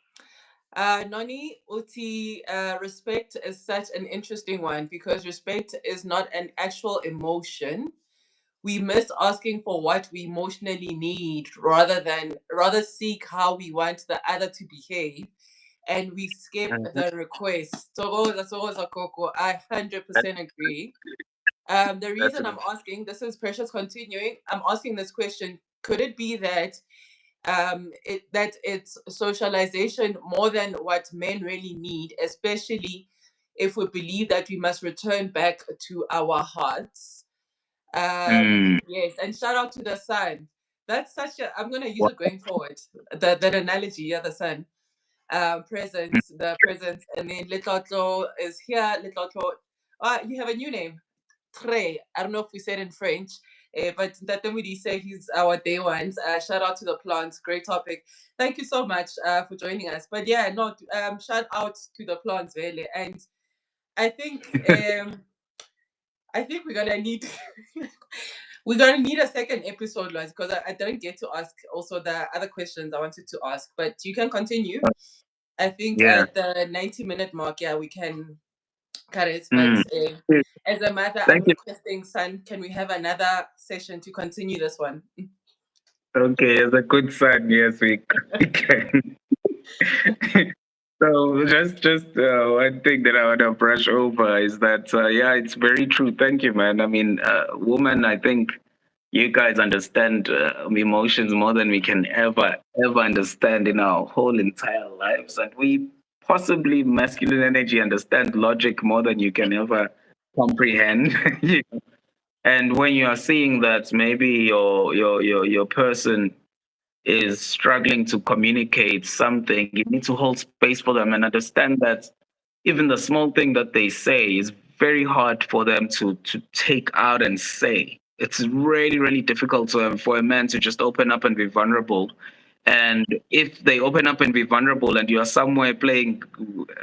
Noni Uti, respect is such an interesting one because respect is not an actual emotion. We miss asking for what we emotionally need rather seek how we want the other to behave, and we skip Mhm. the request. So that's always a coco. I 100% agree. The That's reason it. I'm asking this is Precious continuing. I'm asking this question: could it be that it's socialization more than what men really need, especially if we believe that we must return back to our hearts? Mm. Yes, and shout out to the sun. That's such a. I'm gonna use it going forward. That analogy, yeah, the sun. Presence, the presence, and then Litlotlo is here. Litlotlo. You have a new name. Tre. I don't know if we said in French, but that then we say he's our day ones. Shout out to the plants. Great topic. Thank you so much for joining us. But yeah, no, shout out to the plants, really. And I think we're gonna need we're gonna need a second episode, Lois, because I didn't get to ask also the other questions I wanted to ask. But you can continue. I think Yeah. at the 90-minute mark, yeah, we can cut it. But Mm. as a matter, I'm Thank you. requesting, son, can we have another session to continue this one? Okay, as a good son, yes, we can. So just one thing that I want to brush over is that yeah, it's very true. Thank you, man. I mean, woman, I think you guys understand emotions more than we can ever understand in our whole entire lives, and we possibly masculine energy understand logic more than you can ever comprehend. And when you are seeing that maybe your person is struggling to communicate something, you need to hold space for them and understand that even the small thing that they say is very hard for them to take out and say. It's really difficult for a man to just open up and be vulnerable. And if they open up and be vulnerable, and you are somewhere playing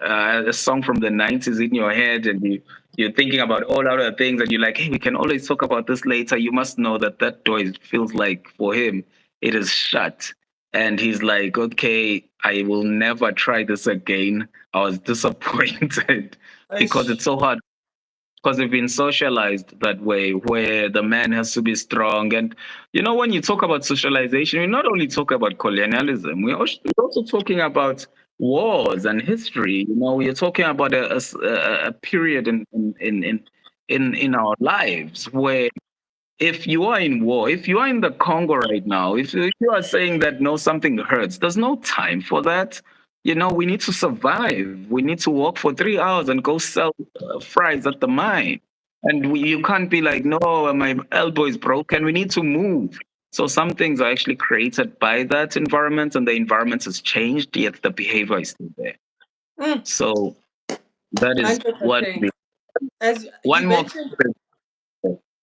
a song from the 90s in your head, and you're thinking about all other things, and you're like, hey, we can always talk about this later, you must know that that door feels like for him it is shut. And he's like, okay, I will never try this again. I was disappointed because Aish. it's so hard, because we've been socialized that way, where the man has to be strong. And you know, when you talk about socialization, we not only talk about colonialism, we're also talking about wars and history. You know, we're talking about a period in our lives where if you are in war, if you are in the Congo right now, if you are saying that no, something hurts, there's no time for that. You know, we need to survive. We need to walk for 3 hours and go sell fries at the mine. And you can't be like, no, my elbow is broken. We need to move. So some things are actually created by that environment, and the environment has changed, yet the behavior is still there. Mm, So that is what. 100%. As you One more mentioned,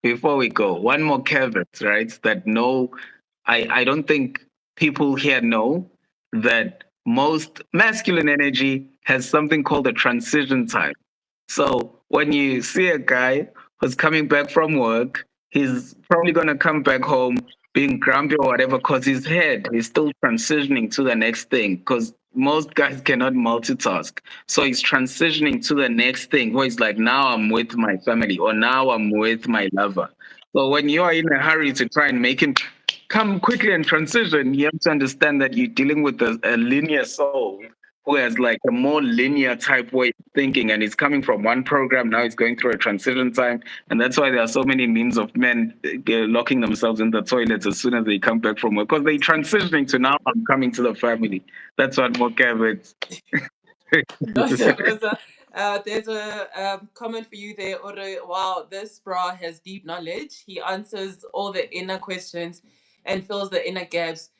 before we go, one more caveat, right? That no, I don't think people here know that most masculine energy has something called a transition time. So when you see a guy who's coming back from work, he's probably gonna come back home being grumpy or whatever because his head is still transitioning to the next thing. Because most guys cannot multitask. So he's transitioning to the next thing where he's like, now I'm with my family or now I'm with my lover. So when you are in a hurry to try and make him come quickly and transition, you have to understand that you're dealing with a linear soul who has like a more linear type way of thinking, and he's coming from one program, now he's going through a transition time. And that's why there are so many memes of men locking themselves in the toilets as soon as they come back from work, because they're transitioning to now I'm coming to the family. That's what more cabbage. Rosa, there's a comment for you there. Ore, wow, this bra has deep knowledge. He answers all the inner questions and fills the inner gaps.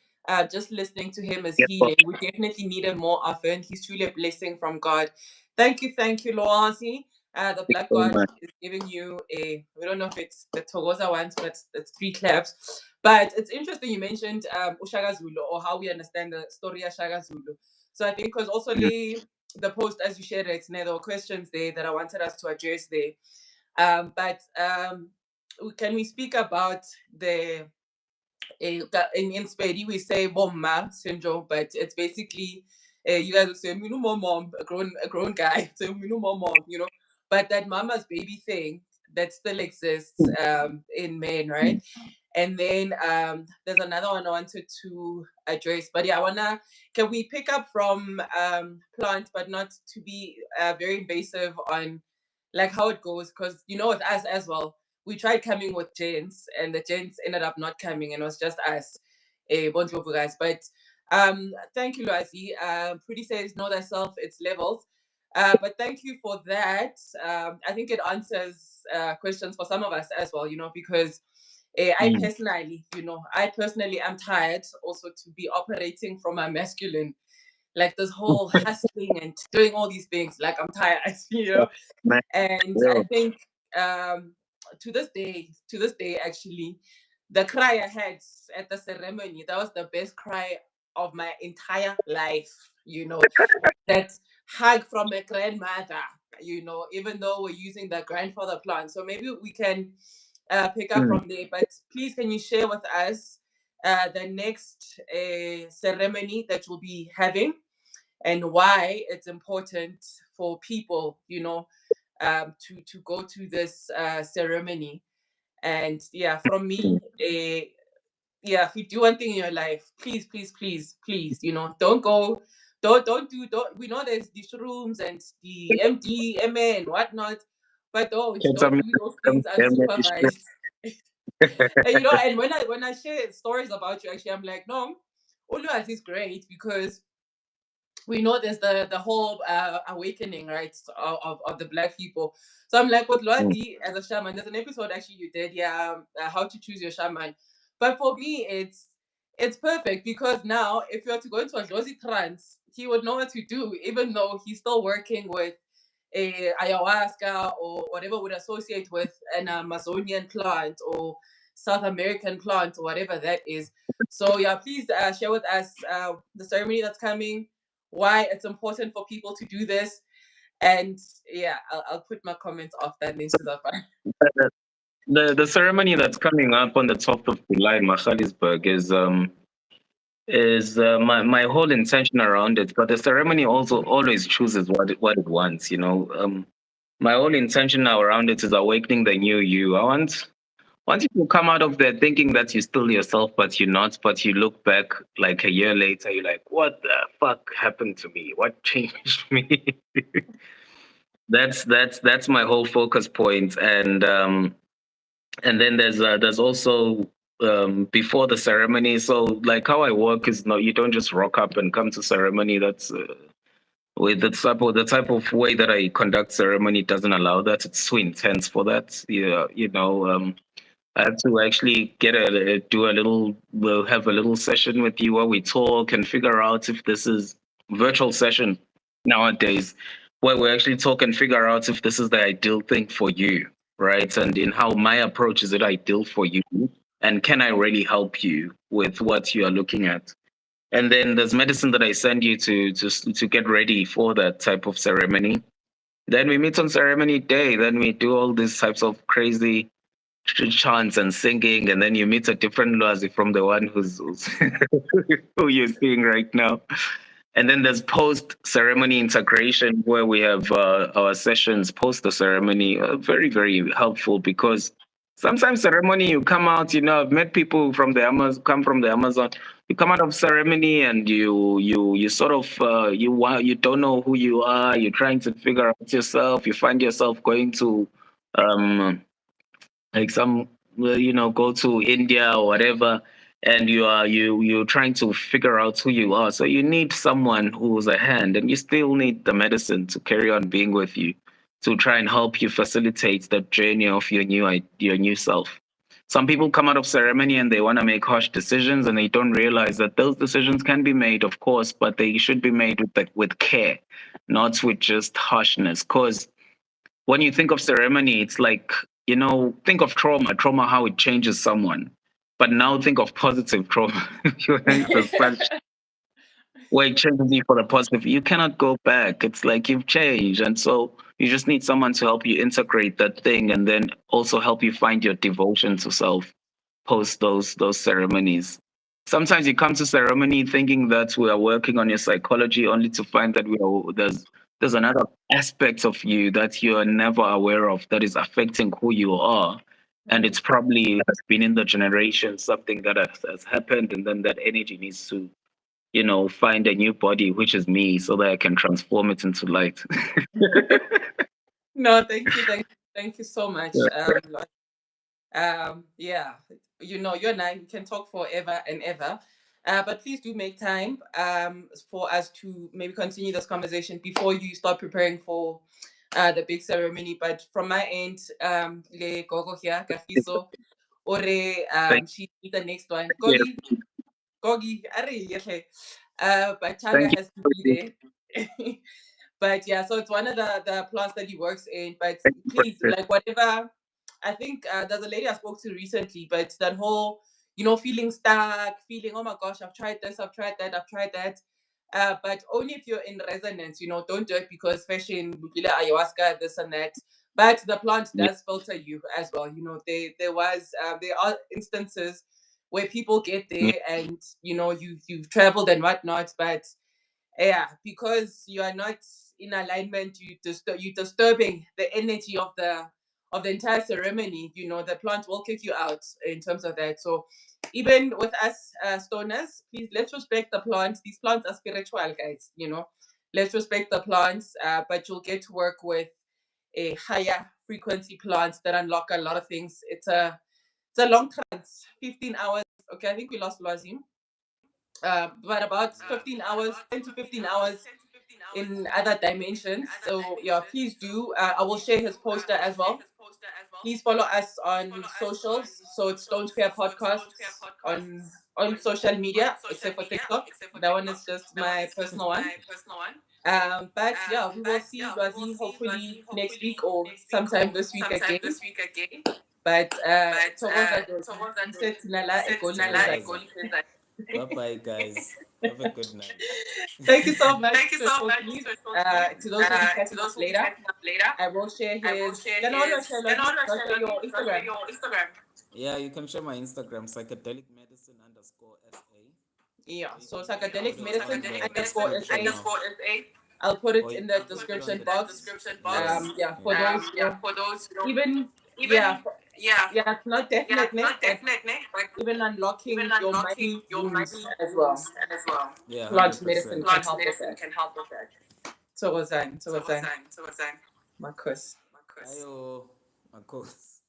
Just listening to him is Yeah, well, healing. We definitely need him more often. He's truly a blessing from God. Thank you, Loazi. The Black so God much. is giving you a, we don't know if it's the Togoza ones, but it's 3 claps. But it's interesting you mentioned Ushaga Zulu, or how we understand the story of Shaga Zulu. So I think because also Mm, the post as you shared it, there were questions there that I wanted us to address there. But can we speak about the in Spedi we say bomma syndrome, but it's basically you guys will say you know mom, a grown guy, so you know mom, you know, but that mama's baby thing that still exists in men, right? mm, And then there's another one I wanted to address. But yeah, can we pick up from plant, but not to be very invasive on like how it goes? Because, you know, with us as well, we tried coming with gents and the gents ended up not coming and it was just us, Bondlovu guys. But thank you, Loazi. Pretty says know thyself, it's levels. But thank you for that. I think it answers questions for some of us as well, you know, because mm. I personally am tired also to be operating from a masculine, like this whole hustling and doing all these things. Like I'm tired, you know. Man, And I yo, think to this day, actually, the cry I had at the ceremony, that was the best cry of my entire life. You know, that hug from a grandmother. you know, even though we're using the grandfather plant. So maybe we can pick up Mm. from there. But please, can you share with us the next ceremony that you'll be having and why it's important for people, you know, to go to this ceremony? And yeah, from me, yeah, if you do one thing in your life, please, please, please, please, you know, don't go, don't. We know there's these rooms and the MDMA and whatnot, but It's don't do those things unsupervised. And you know, and when I share stories about you, actually, I'm like, no, Uluas is great because we know there's the whole awakening, right, of the black people. So I'm like, with Mm. Lwazi as a shaman, there's an episode actually you did, yeah, how to choose your shaman. But for me, it's perfect because now if you were to go into a Lwazi trance, he would know what to do, even though he's still working with a ayahuasca or whatever would associate with an Amazonian plant or South American plant or whatever that is. So yeah, please share with us the ceremony that's coming, why it's important for people to do this, and yeah, I'll put my comments off that into the fire. The ceremony that's coming up on the 12th of July in Magaliesburg is my whole intention around it. But the ceremony also always chooses what it wants. You know, my whole intention now around it is awakening the new you. I want you to come out of there thinking that you're still yourself, but you're not. But you look back like a year later, you're like, what the fuck happened to me? What changed me? That's my whole focus point. And then there's also before the ceremony. So like how I work is, no, you don't just rock up and come to ceremony. That's with the type of way that I conduct ceremony doesn't allow that. It's too intense for that. Yeah, I have to actually do a little. We'll have a little session with you where we talk and figure out if this is virtual session nowadays, where we actually talk and figure out if this is the ideal thing for you, right? And in how my approach is it ideal for you, and can I really help you with what you are looking at? And then there's medicine that I send you to get ready for that type of ceremony. Then we meet on ceremony day. Then we do all these types of crazy chants and singing, and then you meet a different Lwazi from the one who's who you're seeing right now. And then there's post ceremony integration where we have our sessions post the ceremony. Very very helpful because sometimes ceremony you come out. I've met people from the Amazon, come from the Amazon. You come out of ceremony and you sort of you don't know who you are. You're trying to figure out yourself. You find yourself going to um like some go to India or whatever, and you're trying to figure out who you are. So you need someone who's a hand, and you still need the medicine to carry on being with you, to try and help you facilitate that journey of your new self. Some people come out of ceremony and they want to make harsh decisions, and they don't realize that those decisions can be made, of course, but they should be made with care, not with just harshness. Because when you think of ceremony, it's like, think of trauma, how it changes someone. But now think of positive trauma. You went to such where it changes you for the positive. You cannot go back. It's like you've changed. And so you just need someone to help you integrate that thing and then also help you find your devotion to self post those ceremonies. Sometimes you come to ceremony thinking that we are working on your psychology, only to find that there's another aspect of you that you are never aware of that is affecting who you are. And it's probably has been in the generation, something that has happened, and then that energy needs to, find a new body, which is me, so that I can transform it into light. No, thank you so much. Yeah, you know, you and I we can talk forever and ever. But please do make time for us to maybe continue this conversation before you start preparing for the big ceremony. But from my end, le gogo here, Kafiso, ore Thank she the next one. you. Gogi, are yehle. But Changa Thank has to be you. there. But yeah, so it's one of the plants that he works in. But Thank you for please, this. like whatever. I think there's a lady I spoke to recently, but that whole, you know, feeling stuck, feeling, oh my gosh, I've tried this, I've tried that, I've tried that. but only if you're in resonance. Don't do it because fashion, ayahuasca, this and that. But the plant Yeah. does filter you as well. There are instances where people get Yeah. there and you've traveled and whatnot, but yeah, because you are not in alignment, you're disturbing the energy of the entire ceremony. The plant will kick you out in terms of that. So even with us stoners, please, let's respect the plants. These plants are spiritual, guys. Let's respect the plants, but you'll get to work with a higher frequency plants that unlock a lot of things. It's a long trance, 15 hours. Okay, I think we lost Lwazi. But about 15 hours, 10 to 15 hours in other dimensions. So yeah, please do. I will share his poster as well. Please follow us on socials. So it's Don't Fear Podcasts on social media, except for TikTok. That one is just my personal one. But yeah, we will see Lwazi hopefully next week or sometime this week again. But Thokoza Dosi, he said Nala Egoli Thokoza. Bye bye, guys. Have a good night. Thank you so much, Crystal. Please, to those who will be catching us later, I will share his. Then how do I share Lodi? Do I share your Instagram? Yeah, you can share my Instagram, psychedelic medicine _SA. Yeah, Or you so can even put psychedelic it medicine on the underscore description SA. now. I'll put it Or you in the can put it on description the box. yeah. Yeah, for Yeah. those even yeah, yeah, it's not definite, but even unlocking your mind wounds as well. Yeah, Plant medicine 100%. can help with that. So was I. Marcus. Ayo, of course.